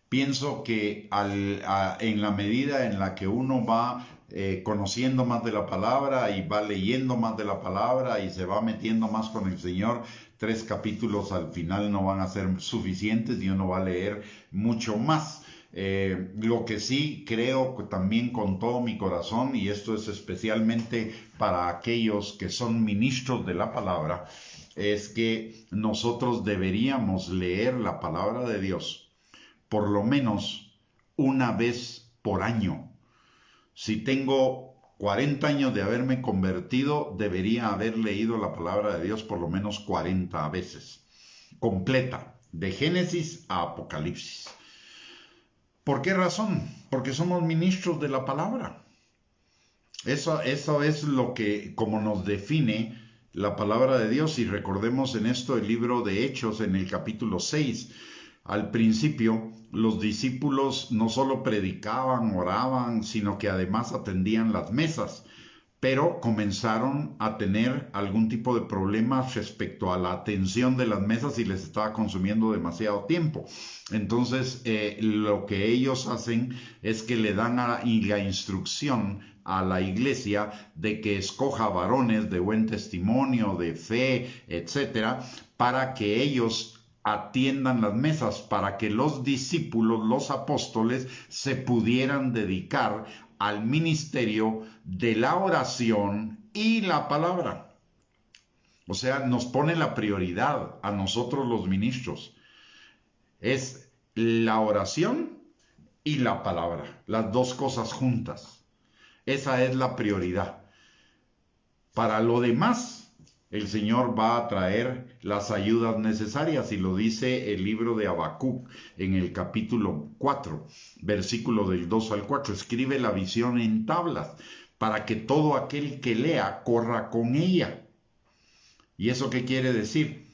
Pienso que en la medida en la que uno va conociendo más de la palabra y va leyendo más de la palabra y se va metiendo más con el Señor, 3 capítulos al final no van a ser suficientes y uno va a leer mucho más. Lo que sí creo también con todo mi corazón, y esto es especialmente para aquellos que son ministros de la palabra, es que nosotros deberíamos leer la palabra de Dios por lo menos una vez por año. Si tengo 40 años de haberme convertido, debería haber leído la palabra de Dios por lo menos 40 veces, completa, de Génesis a Apocalipsis. ¿Por qué razón? Porque somos ministros de la palabra. Eso es lo que, como nos define la palabra de Dios. Y recordemos en esto el libro de Hechos en el capítulo 6. Al principio, los discípulos no solo predicaban, oraban, sino que además atendían las mesas, pero comenzaron a tener algún tipo de problemas respecto a la atención de las mesas y les estaba consumiendo demasiado tiempo. Entonces, lo que ellos hacen es que le dan la instrucción a la iglesia de que escoja varones de buen testimonio, de fe, etcétera, para que ellos atiendan las mesas, para que los discípulos, los apóstoles, se pudieran dedicar al ministerio de la oración y la palabra. O sea, nos pone la prioridad a nosotros los ministros. Es la oración y la palabra, las dos cosas juntas. Esa es la prioridad. Para lo demás, el Señor va a traer las ayudas necesarias, y lo dice el libro de Habacuc en el capítulo 4, versículo del 2 al 4. Escribe la visión en tablas para que todo aquel que lea corra con ella. ¿Y eso qué quiere decir?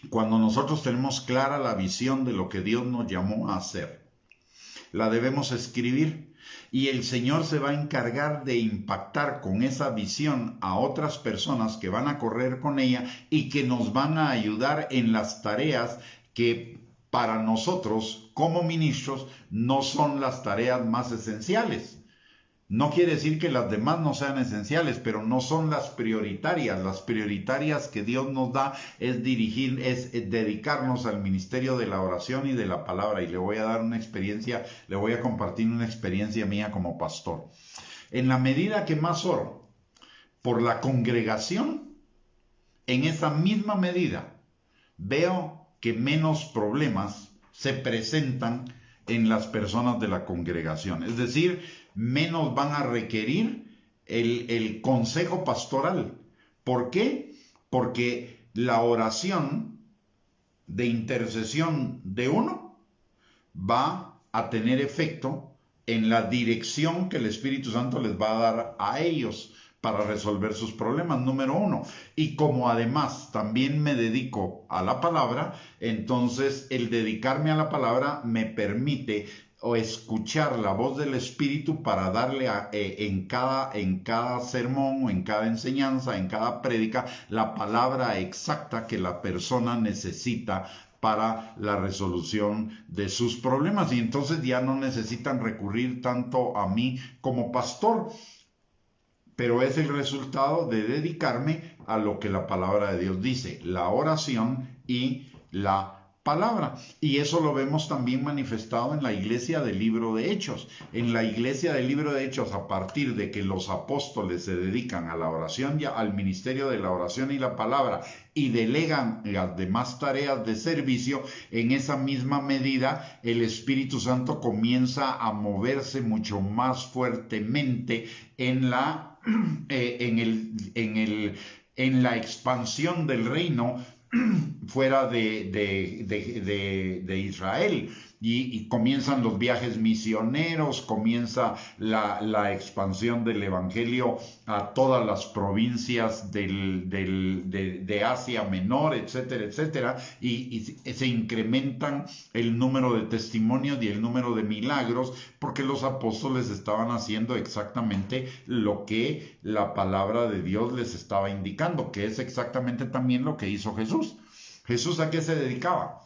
Cuando nosotros tenemos clara la visión de lo que Dios nos llamó a hacer, la debemos escribir y el Señor se va a encargar de impactar con esa visión a otras personas que van a correr con ella y que nos van a ayudar en las tareas que para nosotros como ministros no son las tareas más esenciales. No quiere decir que las demás no sean esenciales, pero no son las prioritarias. Las prioritarias que Dios nos da es dedicarnos al ministerio de la oración y de la palabra. Y le voy a dar una experiencia, le voy a compartir una experiencia mía como pastor. En la medida que más oro por la congregación, en esa misma medida veo que menos problemas se presentan en las personas de la congregación. Es decir, menos van a requerir el consejo pastoral. ¿Por qué? Porque la oración de intercesión de uno va a tener efecto en la dirección que el Espíritu Santo les va a dar a ellos para resolver sus problemas, número uno. Y como además también me dedico a la palabra, entonces el dedicarme a la palabra me permite o escuchar la voz del Espíritu para darle en cada sermón o en cada enseñanza, en cada prédica, la palabra exacta que la persona necesita para la resolución de sus problemas. Y entonces ya no necesitan recurrir tanto a mí como pastor, pero es el resultado de dedicarme a lo que la palabra de Dios dice, la oración y la palabra. Y eso lo vemos también manifestado en la iglesia del libro de Hechos. En la iglesia del libro de Hechos, a partir de que los apóstoles se dedican a la oración y al ministerio de la oración y la palabra y delegan las demás tareas de servicio, en esa misma medida el Espíritu Santo comienza a moverse mucho más fuertemente en la expansión del reino fuera de Israel. Y comienzan los viajes misioneros, comienza la expansión del evangelio a todas las provincias de Asia Menor, etcétera, etcétera, y se incrementan el número de testimonios y el número de milagros, porque los apóstoles estaban haciendo exactamente lo que la palabra de Dios les estaba indicando, que es exactamente también lo que hizo Jesús. ¿Jesús a qué se dedicaba?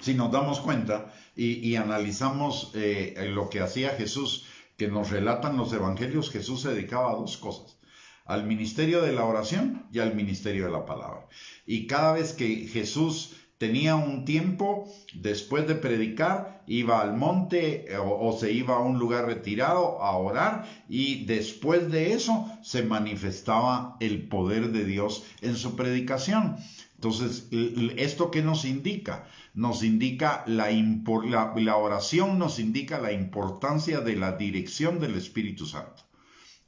Si nos damos cuenta y analizamos lo que hacía Jesús, que nos relatan los evangelios, Jesús se dedicaba a dos cosas: al ministerio de la oración y al ministerio de la palabra. Y cada vez que Jesús tenía un tiempo, después de predicar, iba al monte o se iba a un lugar retirado a orar, y después de eso se manifestaba el poder de Dios en su predicación. Entonces, ¿esto qué nos indica? Nos indica la oración, nos indica la importancia de la dirección del Espíritu Santo.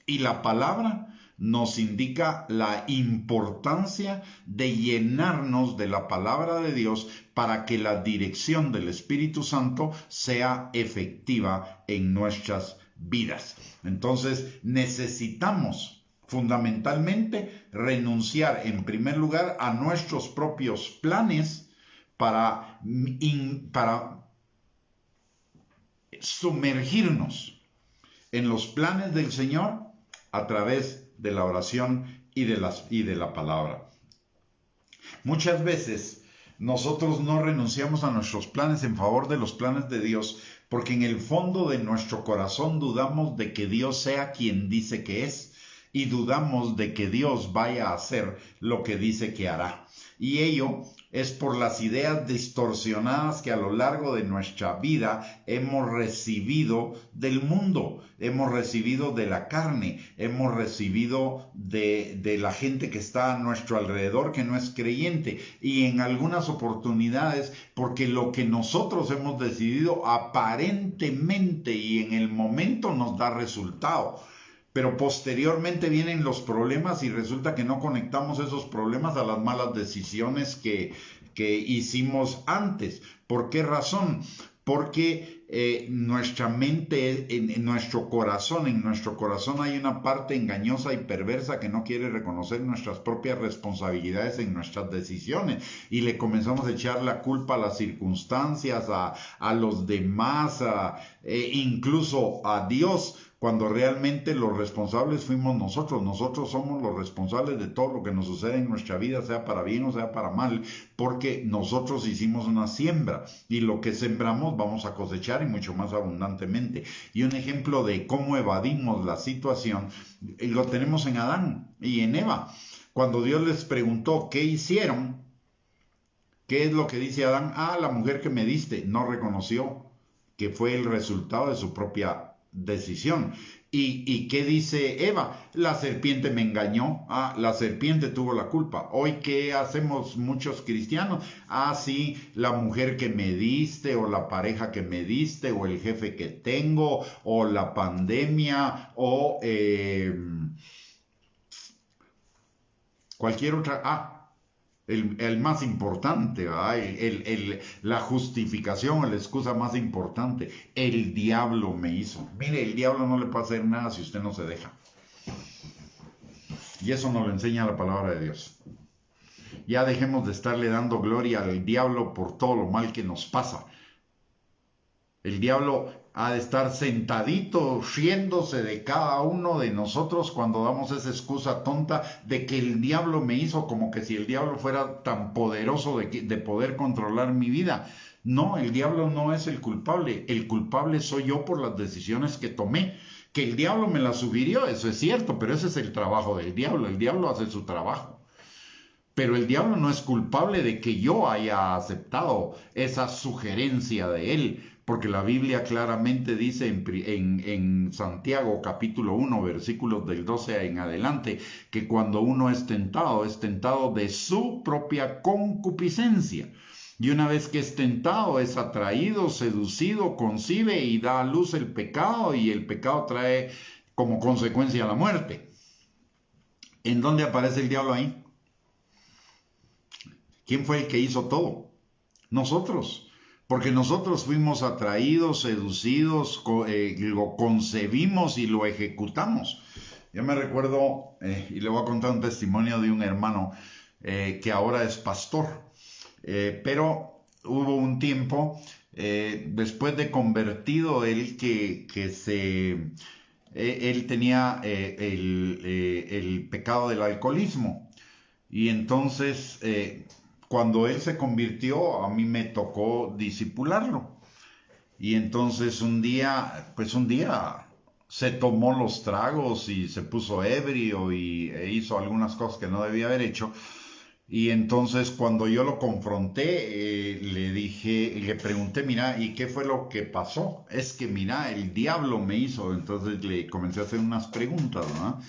Y la palabra nos indica la importancia de llenarnos de la palabra de Dios para que la dirección del Espíritu Santo sea efectiva en nuestras vidas. Entonces, necesitamos fundamentalmente renunciar en primer lugar a nuestros propios planes para sumergirnos en los planes del Señor a través de la oración y de la palabra. Muchas veces nosotros no renunciamos a nuestros planes en favor de los planes de Dios, porque en el fondo de nuestro corazón dudamos de que Dios sea quien dice que es, y dudamos de que Dios vaya a hacer lo que dice que hará. Y ello es por las ideas distorsionadas que a lo largo de nuestra vida hemos recibido del mundo, hemos recibido de la carne, hemos recibido de la gente que está a nuestro alrededor que no es creyente, y en algunas oportunidades porque lo que nosotros hemos decidido aparentemente y en el momento nos da resultado. Pero posteriormente vienen los problemas y resulta que no conectamos esos problemas a las malas decisiones que hicimos antes. ¿Por qué razón? Porque nuestra mente, en nuestro corazón hay una parte engañosa y perversa que no quiere reconocer nuestras propias responsabilidades en nuestras decisiones y le comenzamos a echar la culpa a las circunstancias, a los demás, incluso a Dios, cuando realmente los responsables fuimos nosotros. Nosotros somos los responsables de todo lo que nos sucede en nuestra vida, sea para bien o sea para mal, porque nosotros hicimos una siembra y lo que sembramos vamos a cosechar y mucho más abundantemente. Y un ejemplo de cómo evadimos la situación lo tenemos en Adán y en Eva. Cuando Dios les preguntó qué hicieron, ¿qué es lo que dice Adán? La mujer que me diste. No reconoció que fue el resultado de su propia decisión. ¿Y qué dice Eva? La serpiente me engañó. La serpiente tuvo la culpa. Hoy, ¿qué hacemos muchos cristianos? Sí, la mujer que me diste, o la pareja que me diste, o el jefe que tengo, o la pandemia, o cualquier otra. El más importante, la justificación, la excusa más importante. El diablo me hizo. Mire, el diablo no le puede hacer nada si usted no se deja. Y eso nos lo enseña la palabra de Dios. Ya dejemos de estarle dando gloria al diablo por todo lo mal que nos pasa. El diablo ha de estar sentadito, riéndose de cada uno de nosotros cuando damos esa excusa tonta de que el diablo me hizo, como que si el diablo fuera tan poderoso de poder controlar mi vida. No, el diablo no es el culpable soy yo por las decisiones que tomé. Que el diablo me las sugirió, eso es cierto, pero ese es el trabajo del diablo. El diablo hace su trabajo. Pero el diablo no es culpable de que yo haya aceptado esa sugerencia de él, porque la Biblia claramente dice en Santiago capítulo 1, versículos del 12 en adelante, que cuando uno es tentado de su propia concupiscencia. Y una vez que es tentado, es atraído, seducido, concibe y da a luz el pecado, y el pecado trae como consecuencia la muerte. ¿En dónde aparece el diablo ahí? ¿Quién fue el que hizo todo? Nosotros. Porque nosotros fuimos atraídos, seducidos, lo concebimos y lo ejecutamos. Yo me recuerdo, y le voy a contar un testimonio de un hermano que ahora es pastor. Pero hubo un tiempo, después de convertido, él él tenía el pecado del alcoholismo. Y entonces, cuando él se convirtió, a mí me tocó discipularlo. Y entonces un día se tomó los tragos y se puso ebrio e hizo algunas cosas que no debía haber hecho. Y entonces cuando yo lo confronté, le pregunté, mira, ¿y qué fue lo que pasó? Es que mira, el diablo me hizo. Entonces le comencé a hacer unas preguntas, ¿no?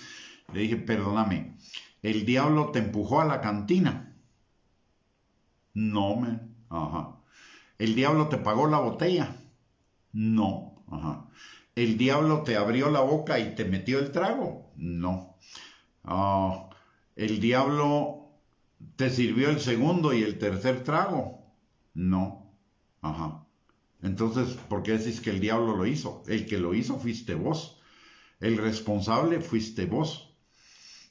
Le dije, perdóname, ¿el diablo te empujó a la cantina? No, ajá. ¿El diablo te pagó la botella? No, ajá. ¿El diablo te abrió la boca y te metió el trago? No. ¿El diablo te sirvió el segundo y el tercer trago? No. Ajá. Entonces, ¿por qué decís que el diablo lo hizo? El que lo hizo fuiste vos. El responsable fuiste vos.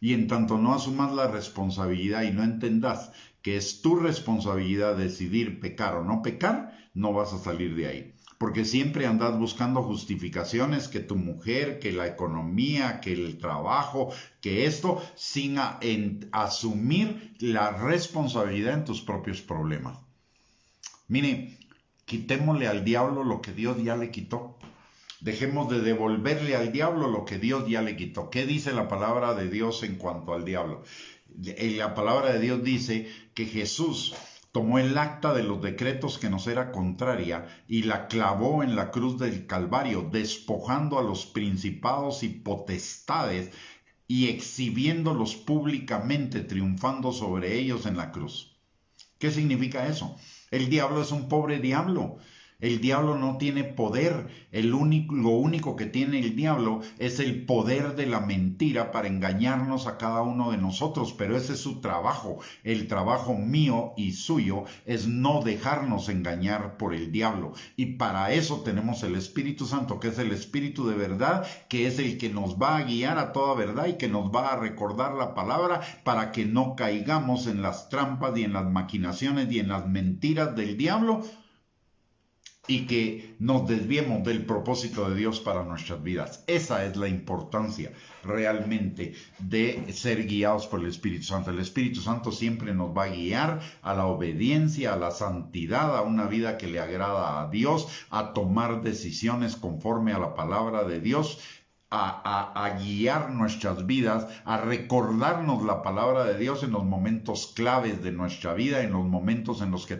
Y en tanto no asumas la responsabilidad y no entendas que es tu responsabilidad decidir pecar o no pecar, no vas a salir de ahí. Porque siempre andas buscando justificaciones, que tu mujer, que la economía, que el trabajo, que esto, sin asumir la responsabilidad en tus propios problemas. Mire, quitémosle al diablo lo que Dios ya le quitó. Dejemos de devolverle al diablo lo que Dios ya le quitó. ¿Qué dice la palabra de Dios en cuanto al diablo? La palabra de Dios dice que Jesús tomó el acta de los decretos que nos era contraria y la clavó en la cruz del Calvario, despojando a los principados y potestades y exhibiéndolos públicamente, triunfando sobre ellos en la cruz. ¿Qué significa eso? El diablo es un pobre diablo. El diablo no tiene poder. Lo único que tiene el diablo es el poder de la mentira para engañarnos a cada uno de nosotros. Pero ese es su trabajo. El trabajo mío y suyo es no dejarnos engañar por el diablo. Y para eso tenemos el Espíritu Santo, que es el Espíritu de verdad, que es el que nos va a guiar a toda verdad y que nos va a recordar la palabra para que no caigamos en las trampas y en las maquinaciones y en las mentiras del diablo, y que nos desviemos del propósito de Dios para nuestras vidas. Esa es la importancia realmente de ser guiados por el Espíritu Santo. El Espíritu Santo siempre nos va a guiar a la obediencia, a la santidad, a una vida que le agrada a Dios, a tomar decisiones conforme a la palabra de Dios, a guiar nuestras vidas, a recordarnos la palabra de Dios en los momentos claves de nuestra vida, en los momentos en los que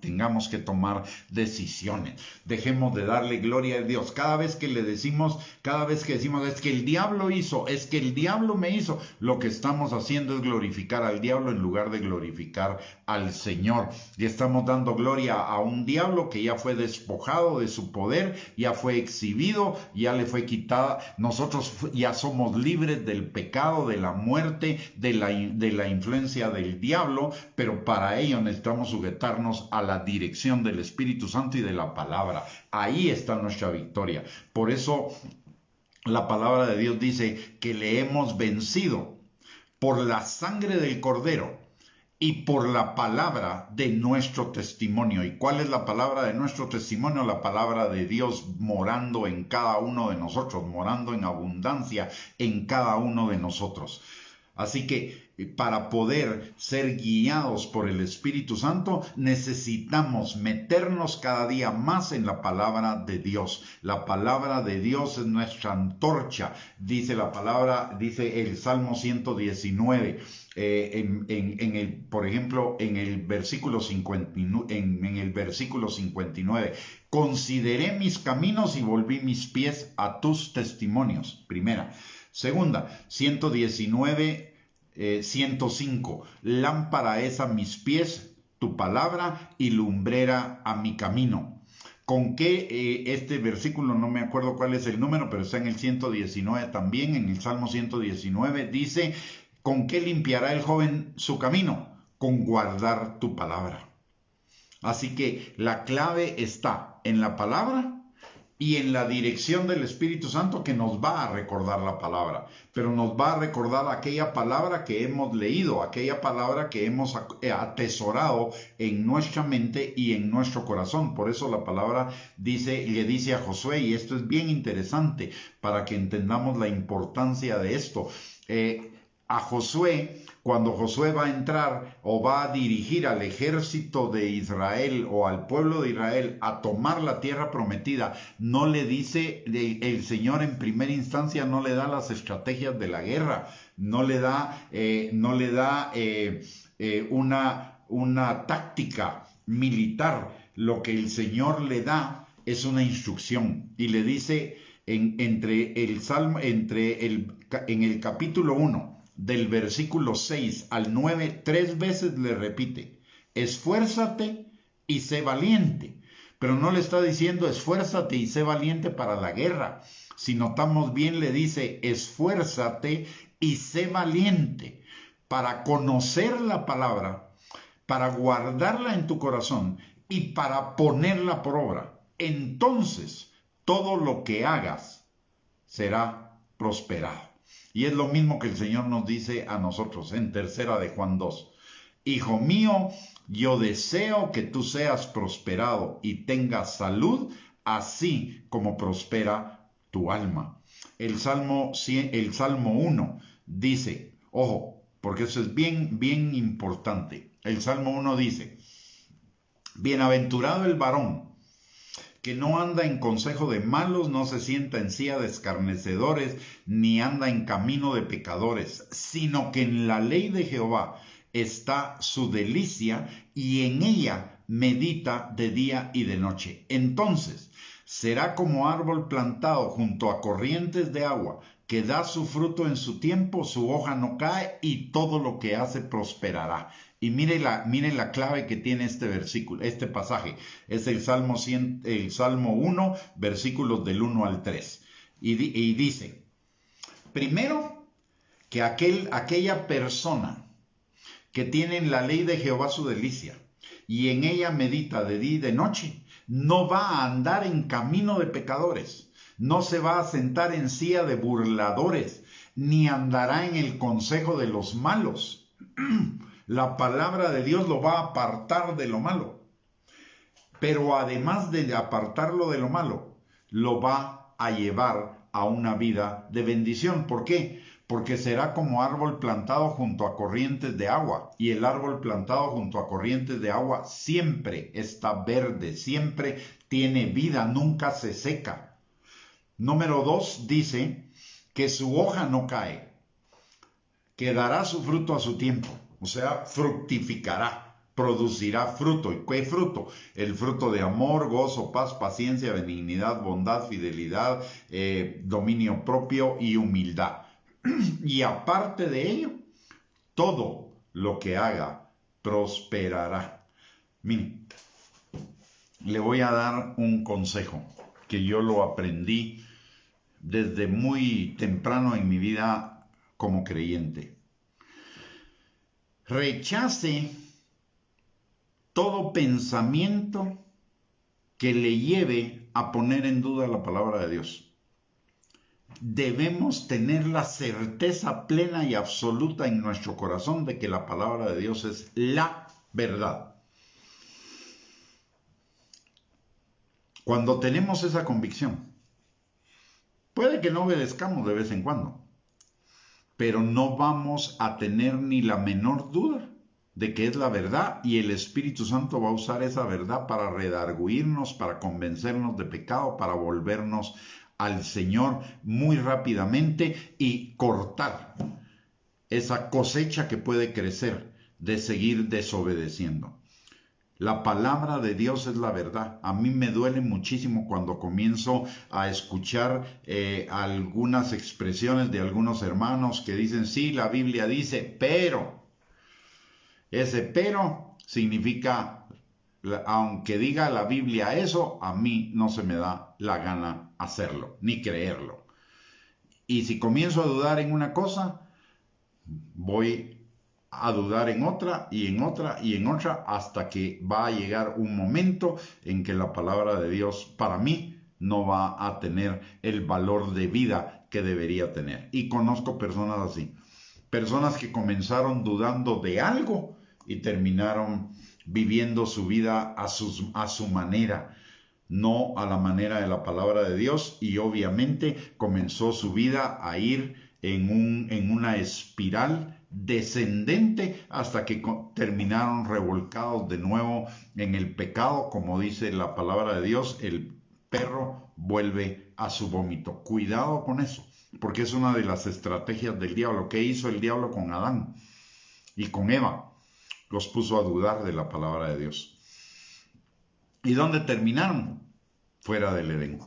tengamos que tomar decisiones. Dejemos de darle gloria a Dios. Cada vez que decimos es que el diablo hizo, es que el diablo me hizo, lo que estamos haciendo es glorificar al diablo en lugar de glorificar al Señor. Y estamos dando gloria a un diablo que ya fue despojado de su poder, ya fue exhibido, ya le fue quitada. Nosotros ya somos libres del pecado, de la muerte, de la influencia del diablo, pero para ello necesitamos sujetarnos a la dirección del Espíritu Santo y de la palabra. Ahí está nuestra victoria. Por eso la palabra de Dios dice que le hemos vencido por la sangre del Cordero y por la palabra de nuestro testimonio. ¿Y cuál es la palabra de nuestro testimonio? La palabra de Dios morando en cada uno de nosotros, morando en abundancia en cada uno de nosotros. Así que para poder ser guiados por el Espíritu Santo necesitamos meternos cada día más en la palabra de Dios. La palabra de Dios es nuestra antorcha, dice la palabra, dice el Salmo 119. Por ejemplo, en el versículo 59, consideré mis caminos y volví mis pies a tus testimonios. Primera. Segunda, 119, 105, lámpara es a mis pies tu palabra y lumbrera a mi camino. ¿Con qué este versículo, no me acuerdo cuál es el número, pero está en el 119 también, en el Salmo 119, dice: ¿con qué limpiará el joven su camino? Con guardar tu palabra. Así que la clave está en la palabra y en la dirección del Espíritu Santo, que nos va a recordar la palabra, pero nos va a recordar aquella palabra que hemos leído, aquella palabra que hemos atesorado en nuestra mente y en nuestro corazón. Por eso la palabra le dice a Josué, y esto es bien interesante para que entendamos la importancia de esto. A Josué, cuando Josué va a entrar o va a dirigir al ejército de Israel o al pueblo de Israel a tomar la tierra prometida, no le dice, el Señor en primera instancia no le da las estrategias de la guerra, no le da una táctica militar. Lo que el Señor le da es una instrucción, y le dice en el capítulo 1, del versículo 6 al 9, 3 veces le repite: esfuérzate y sé valiente. Pero no le está diciendo esfuérzate y sé valiente para la guerra. Si notamos bien, le dice: esfuérzate y sé valiente para conocer la palabra, para guardarla en tu corazón y para ponerla por obra. Entonces todo lo que hagas será prosperado. Y es lo mismo que el Señor nos dice a nosotros en tercera de Juan 2. Hijo mío, yo deseo que tú seas prosperado y tengas salud, así como prospera tu alma. El Salmo 1 dice, ojo, porque eso es bien, bien importante. El Salmo 1 dice: bienaventurado el varón que no anda en consejo de malos, no se sienta en silla de escarnecedores, ni anda en camino de pecadores, sino que en la ley de Jehová está su delicia, y en ella medita de día y de noche. Entonces será como árbol plantado junto a corrientes de agua, que da su fruto en su tiempo, su hoja no cae y todo lo que hace prosperará. Y mire la clave que tiene este versículo, este pasaje. Es el Salmo 1, versículos del 1 al 3. Y dice, primero, que aquella persona que tiene en la ley de Jehová su delicia, y en ella medita de día y de noche, no va a andar en camino de pecadores, no se va a sentar en silla de burladores, ni andará en el consejo de los malos. La palabra de Dios lo va a apartar de lo malo. Pero además de apartarlo de lo malo, lo va a llevar a una vida de bendición. ¿Por qué? Porque será como árbol plantado junto a corrientes de agua. Y el árbol plantado junto a corrientes de agua siempre está verde, siempre tiene vida, nunca se seca. Número 2 dice que su hoja no cae, que dará su fruto a su tiempo, o sea, fructificará, producirá fruto. ¿Y qué fruto? El fruto de amor, gozo, paz, paciencia, benignidad, bondad, fidelidad, dominio propio y humildad. Y aparte de ello, todo lo que haga prosperará. Miren, le voy a dar un consejo que yo lo aprendí desde muy temprano en mi vida como creyente. Rechace todo pensamiento que le lleve a poner en duda la palabra de Dios. Debemos tener la certeza plena y absoluta en nuestro corazón de que la palabra de Dios es la verdad. Cuando tenemos esa convicción, puede que no obedezcamos de vez en cuando, pero no vamos a tener ni la menor duda de que es la verdad, y el Espíritu Santo va a usar esa verdad para redarguirnos, para convencernos de pecado, para volvernos al Señor muy rápidamente y cortar esa cosecha que puede crecer de seguir desobedeciendo. La palabra de Dios es la verdad. A mí me duele muchísimo cuando comienzo a escuchar algunas expresiones de algunos hermanos que dicen, sí, la Biblia dice, pero. Ese pero significa, aunque diga la Biblia eso, a mí no se me da la gana hacerlo, ni creerlo. Y si comienzo a dudar en una cosa, voy a dudar en otra y en otra y en otra, hasta que va a llegar un momento en que la palabra de Dios para mí no va a tener el valor de vida que debería tener. Y conozco personas así, personas que comenzaron dudando de algo y terminaron viviendo su vida a su manera, no a la manera de la palabra de Dios, y obviamente comenzó su vida a ir en una espiral descendente hasta que terminaron revolcados de nuevo en el pecado. Como dice la palabra de Dios, el perro vuelve a su vómito. Cuidado con eso, porque es una de las estrategias del diablo. ¿Qué hizo el diablo con Adán y con Eva? Los puso a dudar de la palabra de Dios. ¿Y dónde terminaron? Fuera del Edén.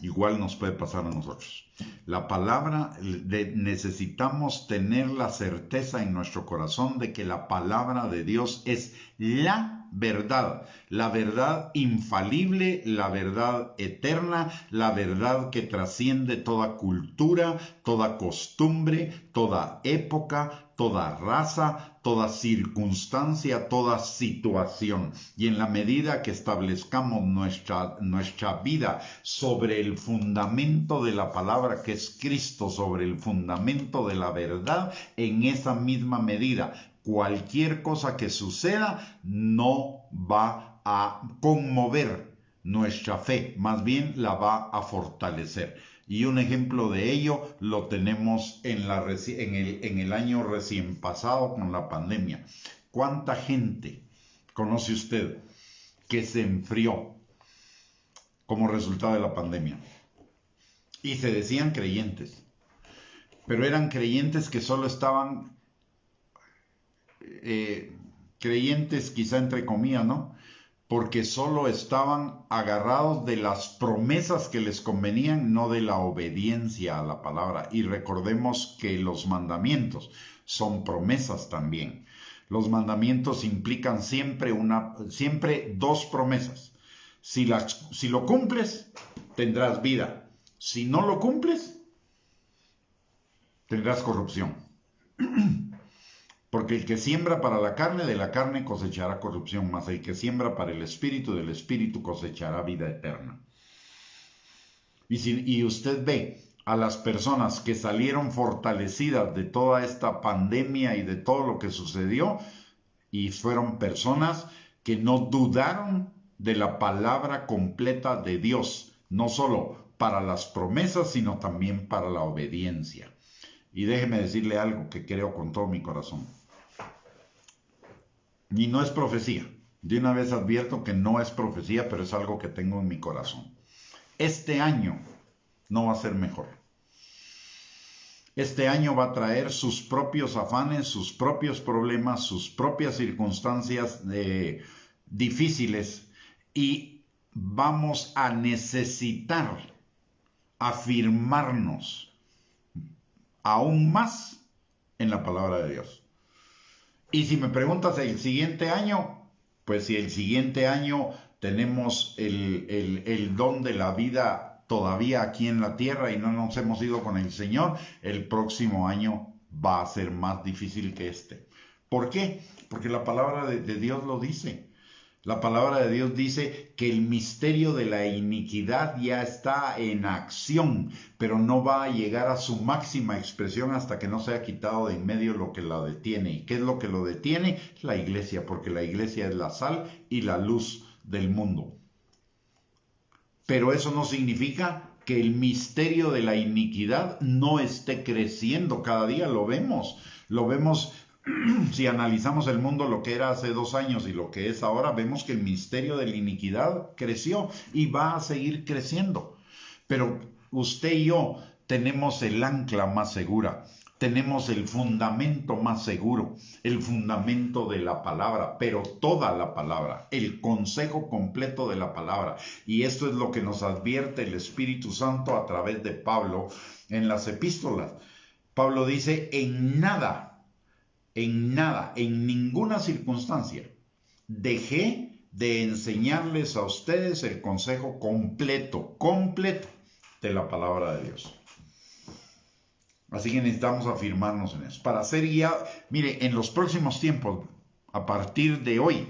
Igual nos puede pasar a nosotros. La palabra, necesitamos tener la certeza en nuestro corazón de que la palabra de Dios es la verdad infalible, la verdad eterna, la verdad que trasciende toda cultura, toda costumbre, toda época, toda raza, toda circunstancia, toda situación. Y en la medida que establezcamos nuestra vida sobre el fundamento de la palabra, que es Cristo, sobre el fundamento de la verdad, en esa misma medida, cualquier cosa que suceda no va a conmover nuestra fe, más bien la va a fortalecer. Y un ejemplo de ello lo tenemos en el año recién pasado con la pandemia. ¿Cuánta gente conoce usted que se enfrió como resultado de la pandemia? Y se decían creyentes, pero eran creyentes que solo estaban, creyentes quizá entre comillas, ¿no? porque solo estaban agarrados de las promesas que les convenían, no de la obediencia a la palabra. Y recordemos que los mandamientos son promesas también. Los mandamientos implican siempre dos promesas. Si lo cumples, tendrás vida. Si no lo cumples, tendrás corrupción. Porque el que siembra para la carne, de la carne cosechará corrupción, mas el que siembra para el espíritu, del espíritu cosechará vida eterna. Y usted ve a las personas que salieron fortalecidas de toda esta pandemia y de todo lo que sucedió, y fueron personas que no dudaron de la palabra completa de Dios, no solo para las promesas, sino también para la obediencia. Y déjeme decirle algo que creo con todo mi corazón. Y no es profecía. De una vez advierto que no es profecía, pero es algo que tengo en mi corazón. Este año no va a ser mejor. Este año va a traer sus propios afanes, sus propios problemas, sus propias circunstancias difíciles, y vamos a necesitar afirmarnos aún más en la palabra de Dios. Y si me preguntas el siguiente año, pues si el siguiente año tenemos el don de la vida todavía aquí en la tierra y no nos hemos ido con el Señor, el próximo año va a ser más difícil que este. ¿Por qué? Porque la palabra de Dios lo dice. La palabra de Dios dice que el misterio de la iniquidad ya está en acción, pero no va a llegar a su máxima expresión hasta que no sea quitado de en medio lo que la detiene. ¿Y qué es lo que lo detiene? La iglesia, porque la iglesia es la sal y la luz del mundo. Pero eso no significa que el misterio de la iniquidad no esté creciendo. Cada día lo vemos. Si analizamos el mundo, lo que era hace 2 años y lo que es ahora, vemos que el misterio de la iniquidad creció y va a seguir creciendo. Pero usted y yo tenemos el ancla más segura, tenemos el fundamento más seguro, el fundamento de la palabra, pero toda la palabra, el consejo completo de la palabra. Y esto es lo que nos advierte el Espíritu Santo a través de Pablo en las epístolas. Pablo dice: en nada, en ninguna circunstancia, dejé de enseñarles a ustedes el consejo completo de la palabra de Dios. Así que necesitamos afirmarnos en eso. Para ser guiados, mire, en los próximos tiempos, a partir de hoy,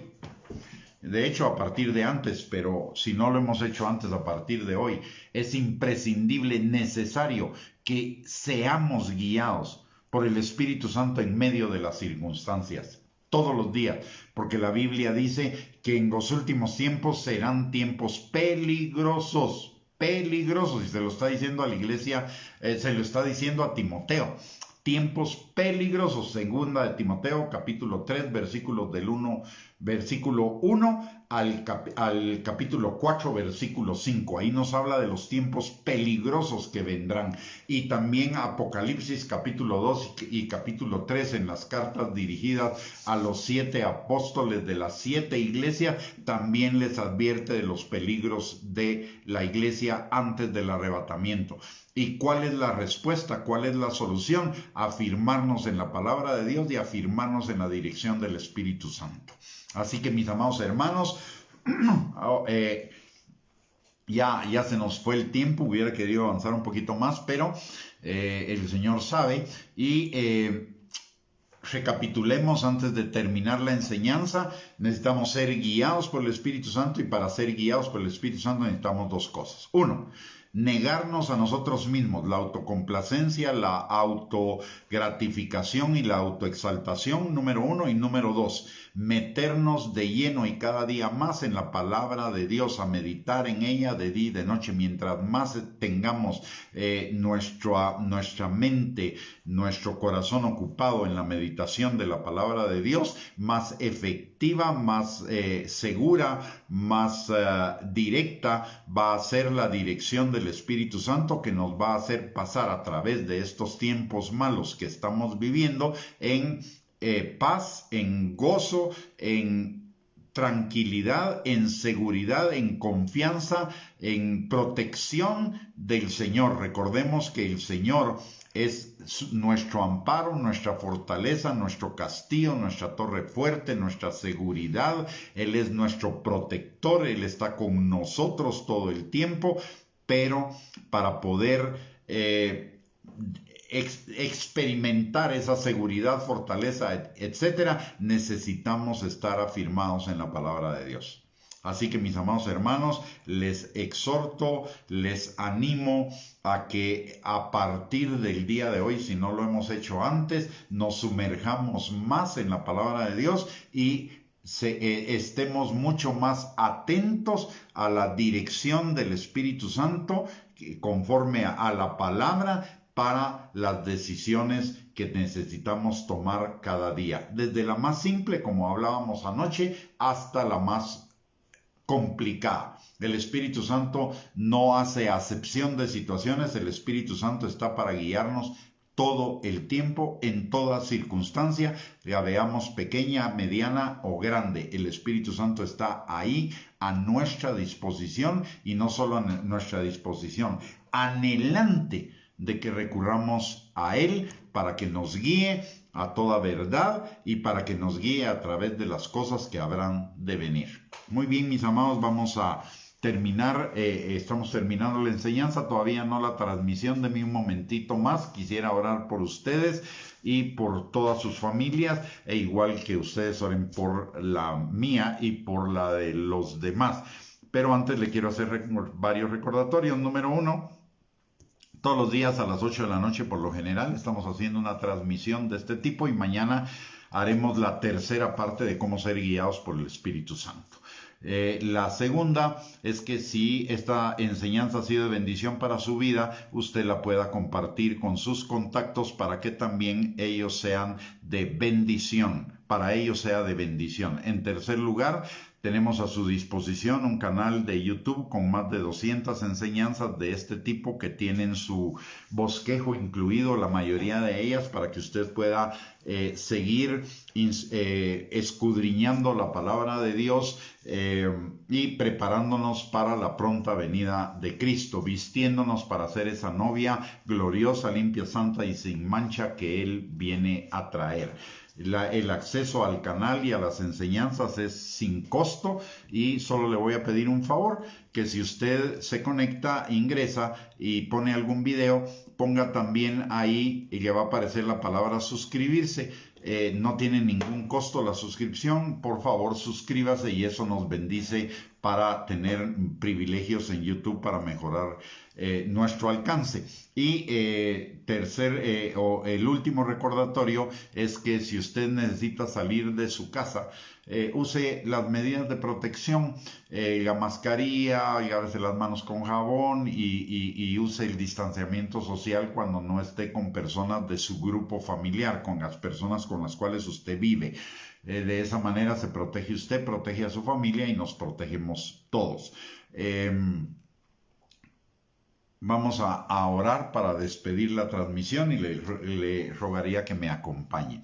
de hecho a partir de antes, pero si no lo hemos hecho antes, a partir de hoy, es imprescindible, necesario que seamos guiados por el Espíritu Santo en medio de las circunstancias, todos los días, porque la Biblia dice que en los últimos tiempos serán tiempos peligrosos, y se lo está diciendo a la iglesia, se lo está diciendo a Timoteo, tiempos peligrosos, segunda de Timoteo, capítulo 3, versículo 1 al capítulo 4, versículo 5. Ahí nos habla de los tiempos peligrosos que vendrán. Y también Apocalipsis, capítulo 2 y capítulo 3, en las cartas dirigidas a los 7 apóstoles de las 7 iglesias, también les advierte de los peligros de la iglesia antes del arrebatamiento. ¿Y cuál es la respuesta? ¿Cuál es la solución? Afirmarnos en la palabra de Dios y afirmarnos en la dirección del Espíritu Santo. Así que, mis amados hermanos, ya se nos fue el tiempo. Hubiera querido avanzar un poquito más, pero el Señor sabe. Y recapitulemos antes de terminar la enseñanza. Necesitamos ser guiados por el Espíritu Santo, y para ser guiados por el Espíritu Santo necesitamos 2 cosas. 1, negarnos a nosotros mismos, la autocomplacencia, la autogratificación y la autoexaltación, número 1. Y número 2, meternos de lleno y cada día más en la palabra de Dios, a meditar en ella de día y de noche. Mientras más tengamos nuestra mente, nuestro corazón ocupado en la meditación de la palabra de Dios, más efectiva, más segura, más directa va a ser la dirección del Espíritu Santo, que nos va a hacer pasar a través de estos tiempos malos que estamos viviendo en paz, en gozo, en tranquilidad, en seguridad, en confianza, en protección del Señor. Recordemos que el Señor es nuestro amparo, nuestra fortaleza, nuestro castillo, nuestra torre fuerte, nuestra seguridad. Él es nuestro protector, Él está con nosotros todo el tiempo, pero para poder experimentar esa seguridad, fortaleza, etcétera, necesitamos estar afirmados en la palabra de Dios. Así que mis amados hermanos, les exhorto, les animo a que a partir del día de hoy, si no lo hemos hecho antes, nos sumerjamos más en la palabra de Dios y estemos mucho más atentos a la dirección del Espíritu Santo conforme a la palabra para las decisiones que necesitamos tomar cada día. Desde la más simple, como hablábamos anoche, hasta la más complicada. El Espíritu Santo no hace acepción de situaciones. El Espíritu Santo está para guiarnos todo el tiempo, en toda circunstancia, ya veamos pequeña, mediana o grande. El Espíritu Santo está ahí a nuestra disposición, y no solo a nuestra disposición, anhelante de que recurramos a Él para que nos guíe a toda verdad y para que nos guíe a través de las cosas que habrán de venir. Muy bien, mis amados, vamos a terminar, estamos terminando la enseñanza, todavía no la transmisión. De mí un momentito más, quisiera orar por ustedes y por todas sus familias, e igual que ustedes oren por la mía y por la de los demás. Pero antes le quiero hacer varios recordatorios. Número 1, todos los días a las 8 de la noche, por lo general, estamos haciendo una transmisión de este tipo, y mañana haremos la tercera parte de cómo ser guiados por el Espíritu Santo. La segunda es que si esta enseñanza ha sido de bendición para su vida, usted la pueda compartir con sus contactos para que también ellos sean de bendición, para ellos sea de bendición. En tercer lugar, tenemos a su disposición un canal de YouTube con más de 200 enseñanzas de este tipo que tienen su bosquejo incluido, la mayoría de ellas, para que usted pueda seguir escudriñando la palabra de Dios y preparándonos para la pronta venida de Cristo, vistiéndonos para ser esa novia gloriosa, limpia, santa y sin mancha que Él viene a traer. El acceso al canal y a las enseñanzas es sin costo, y solo le voy a pedir un favor, que si usted se conecta, ingresa y pone algún video, ponga también ahí y le va a aparecer la palabra suscribirse. No tiene ningún costo la suscripción. Por favor, suscríbase, y eso nos bendice para tener privilegios en YouTube para mejorar nuestro alcance. Y el último recordatorio es que si usted necesita salir de su casa, use las medidas de protección, la mascarilla, lávese las manos con jabón y use el distanciamiento social cuando no esté con personas de su grupo familiar, con las personas con las cuales usted vive. De esa manera se protege usted, protege a su familia y nos protegemos todos. Vamos a orar para despedir la transmisión, y le rogaría que me acompañe.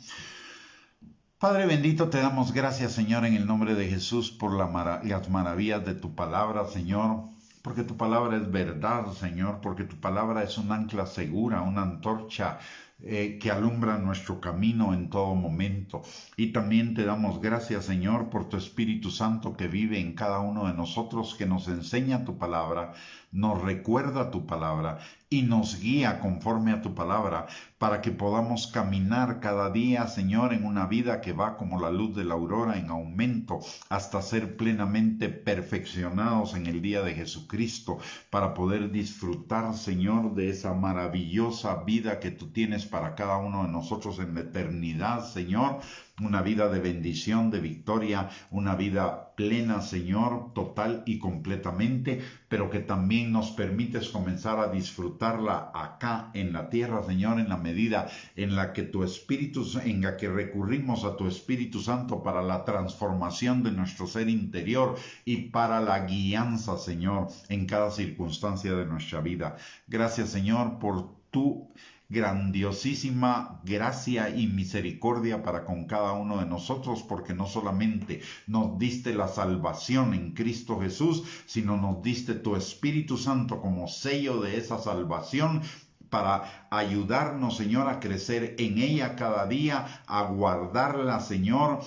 Padre bendito, te damos gracias, Señor, en el nombre de Jesús, por las maravillas de tu palabra, Señor, porque tu palabra es verdad, Señor, porque tu palabra es un ancla segura, una antorcha que alumbra nuestro camino en todo momento. Y también te damos gracias, Señor, por tu Espíritu Santo que vive en cada uno de nosotros, que nos enseña tu palabra, nos recuerda tu palabra y nos guía conforme a tu palabra, para que podamos caminar cada día, Señor, en una vida que va como la luz de la aurora en aumento, hasta ser plenamente perfeccionados en el día de Jesucristo, para poder disfrutar, Señor, de esa maravillosa vida que tú tienes para cada uno de nosotros en la eternidad, Señor. Una vida de bendición, de victoria, una vida plena, Señor, total y completamente, pero que también nos permites comenzar a disfrutarla acá en la tierra, Señor, en la medida en la que en la que recurrimos a tu Espíritu Santo para la transformación de nuestro ser interior y para la guianza, Señor, en cada circunstancia de nuestra vida. Gracias, Señor, por tu grandiosísima gracia y misericordia para con cada uno de nosotros, porque no solamente nos diste la salvación en Cristo Jesús, sino nos diste tu Espíritu Santo como sello de esa salvación, para ayudarnos, Señor, a crecer en ella cada día, a guardarla, Señor,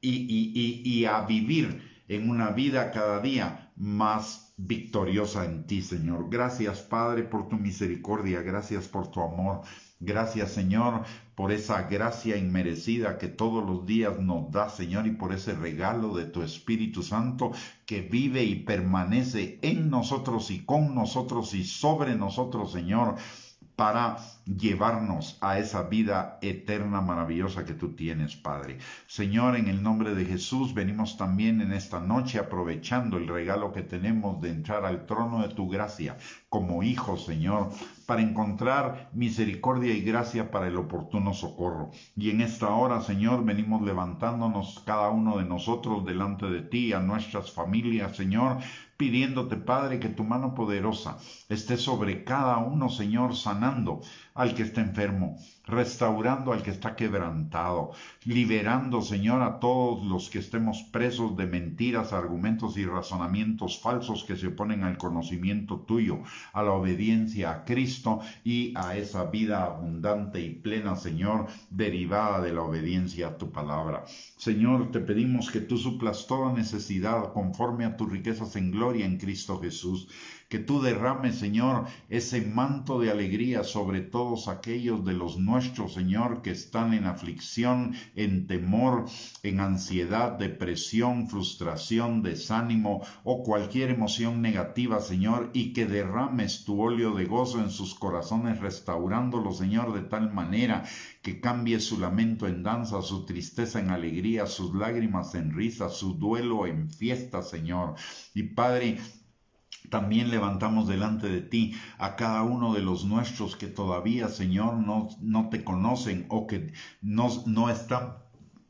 y a vivir en una vida cada día más victoriosa en ti, Señor. Gracias, Padre, por tu misericordia, gracias por tu amor. Gracias, Señor, por esa gracia inmerecida que todos los días nos da, Señor, y por ese regalo de tu Espíritu Santo que vive y permanece en nosotros y con nosotros y sobre nosotros, Señor, para llevarnos a esa vida eterna maravillosa que tú tienes, Padre. Señor, en el nombre de Jesús, venimos también en esta noche aprovechando el regalo que tenemos de entrar al trono de tu gracia como hijos, Señor, para encontrar misericordia y gracia para el oportuno socorro. Y en esta hora, Señor, venimos levantándonos cada uno de nosotros delante de ti, a nuestras familias, Señor, pidiéndote, Padre, que tu mano poderosa esté sobre cada uno, Señor, sanando al que está enfermo, restaurando al que está quebrantado, liberando, Señor, a todos los que estemos presos de mentiras, argumentos y razonamientos falsos que se oponen al conocimiento tuyo, a la obediencia a Cristo y a esa vida abundante y plena, Señor, derivada de la obediencia a tu palabra. Señor, te pedimos que tú suplas toda necesidad conforme a tus riquezas en gloria en Cristo Jesús. Que tú derrames, Señor, ese manto de alegría sobre todos aquellos de los nuestros, Señor, que están en aflicción, en temor, en ansiedad, depresión, frustración, desánimo o cualquier emoción negativa, Señor, y que derrames tu óleo de gozo en sus corazones, restaurándolos, Señor, de tal manera que cambie su lamento en danza, su tristeza en alegría, sus lágrimas en risa, su duelo en fiesta, Señor. Y Padre, también levantamos delante de ti a cada uno de los nuestros que todavía, Señor, no te conocen o que no están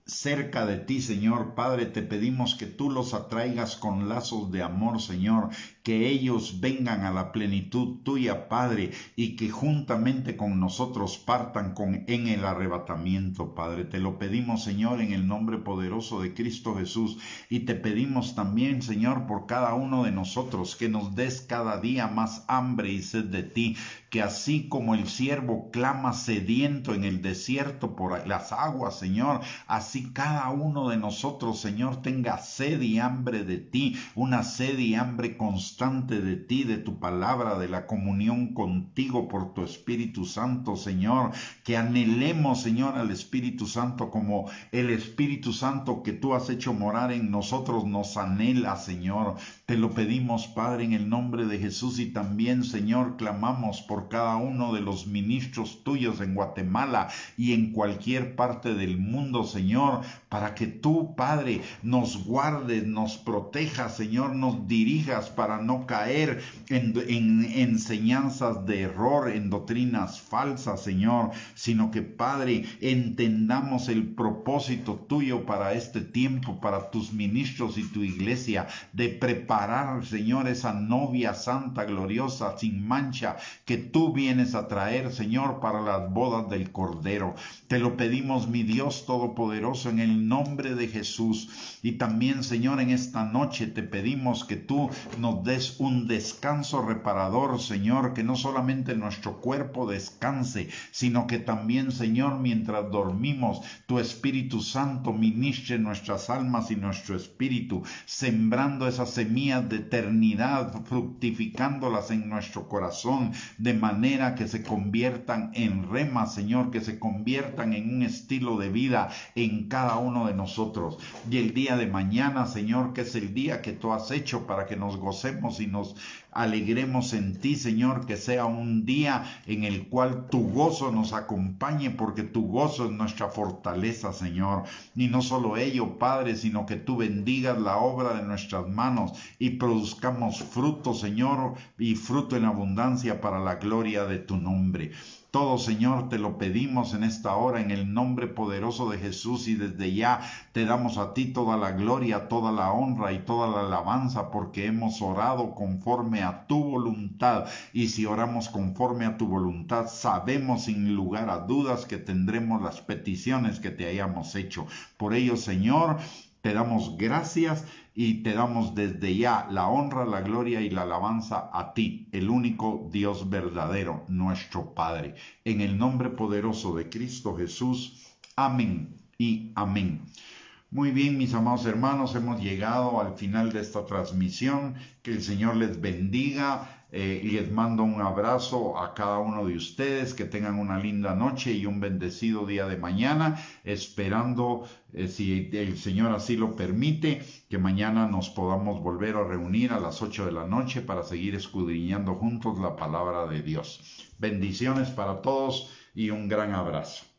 cerca de ti, Señor. Padre, te pedimos que tú los atraigas con lazos de amor, Señor, que ellos vengan a la plenitud tuya, Padre, y que juntamente con nosotros partan en el arrebatamiento, Padre. Te lo pedimos, Señor, en el nombre poderoso de Cristo Jesús, y te pedimos también, Señor, por cada uno de nosotros, que nos des cada día más hambre y sed de ti, que así como el siervo clama sediento en el desierto por las aguas, Señor, así cada uno de nosotros, Señor, tenga sed y hambre de ti, una sed y hambre constante de ti, de tu palabra, de la comunión contigo por tu Espíritu Santo, Señor, que anhelemos, Señor, al Espíritu Santo como el Espíritu Santo que tú has hecho morar en nosotros nos anhela, Señor. Te lo pedimos, Padre, en el nombre de Jesús, y también, Señor, clamamos por cada uno de los ministros tuyos en Guatemala y en cualquier parte del mundo, Señor, para que tú, Padre, nos guardes, nos protejas, Señor, nos dirijas para no caer en enseñanzas de error, en doctrinas falsas, Señor, sino que, Padre, entendamos el propósito tuyo para este tiempo, para tus ministros y tu iglesia, de preparar, Señor, esa novia santa, gloriosa, sin mancha, que tú vienes a traer, Señor, para las bodas del Cordero. Te lo pedimos, mi Dios Todopoderoso, en el nombre de Jesús. Y también, Señor, en esta noche te pedimos que tú nos des un descanso reparador, Señor, que no solamente nuestro cuerpo descanse, sino que también, Señor, mientras dormimos, tu Espíritu Santo ministre nuestras almas y nuestro espíritu, sembrando esas semillas de eternidad, fructificándolas en nuestro corazón, de manera que se conviertan en remas, Señor, que se conviertan en un estilo de vida en cada uno de nosotros. Y el día de mañana, Señor, que es el día que tú has hecho para que nos gocemos y nos alegremos en ti, Señor, que sea un día en el cual tu gozo nos acompañe, porque tu gozo es nuestra fortaleza, Señor. Y no solo ello, Padre, sino que tú bendigas la obra de nuestras manos y produzcamos fruto, Señor, y fruto en abundancia para la gloria de tu nombre. Todo, Señor, te lo pedimos en esta hora en el nombre poderoso de Jesús, y desde ya te damos a ti toda la gloria, toda la honra y toda la alabanza, porque hemos orado conforme a tu voluntad. Y si oramos conforme a tu voluntad, sabemos sin lugar a dudas que tendremos las peticiones que te hayamos hecho. Por ello, Señor, te damos gracias y te damos desde ya la honra, la gloria y la alabanza a ti, el único Dios verdadero, nuestro Padre. En el nombre poderoso de Cristo Jesús. Amén y amén. Muy bien, mis amados hermanos, hemos llegado al final de esta transmisión. Que el Señor les bendiga. Les mando un abrazo a cada uno de ustedes. Que tengan una linda noche y un bendecido día de mañana. Esperando, si el Señor así lo permite, que mañana nos podamos volver a reunir a las 8 de la noche para seguir escudriñando juntos la palabra de Dios. Bendiciones para todos y un gran abrazo.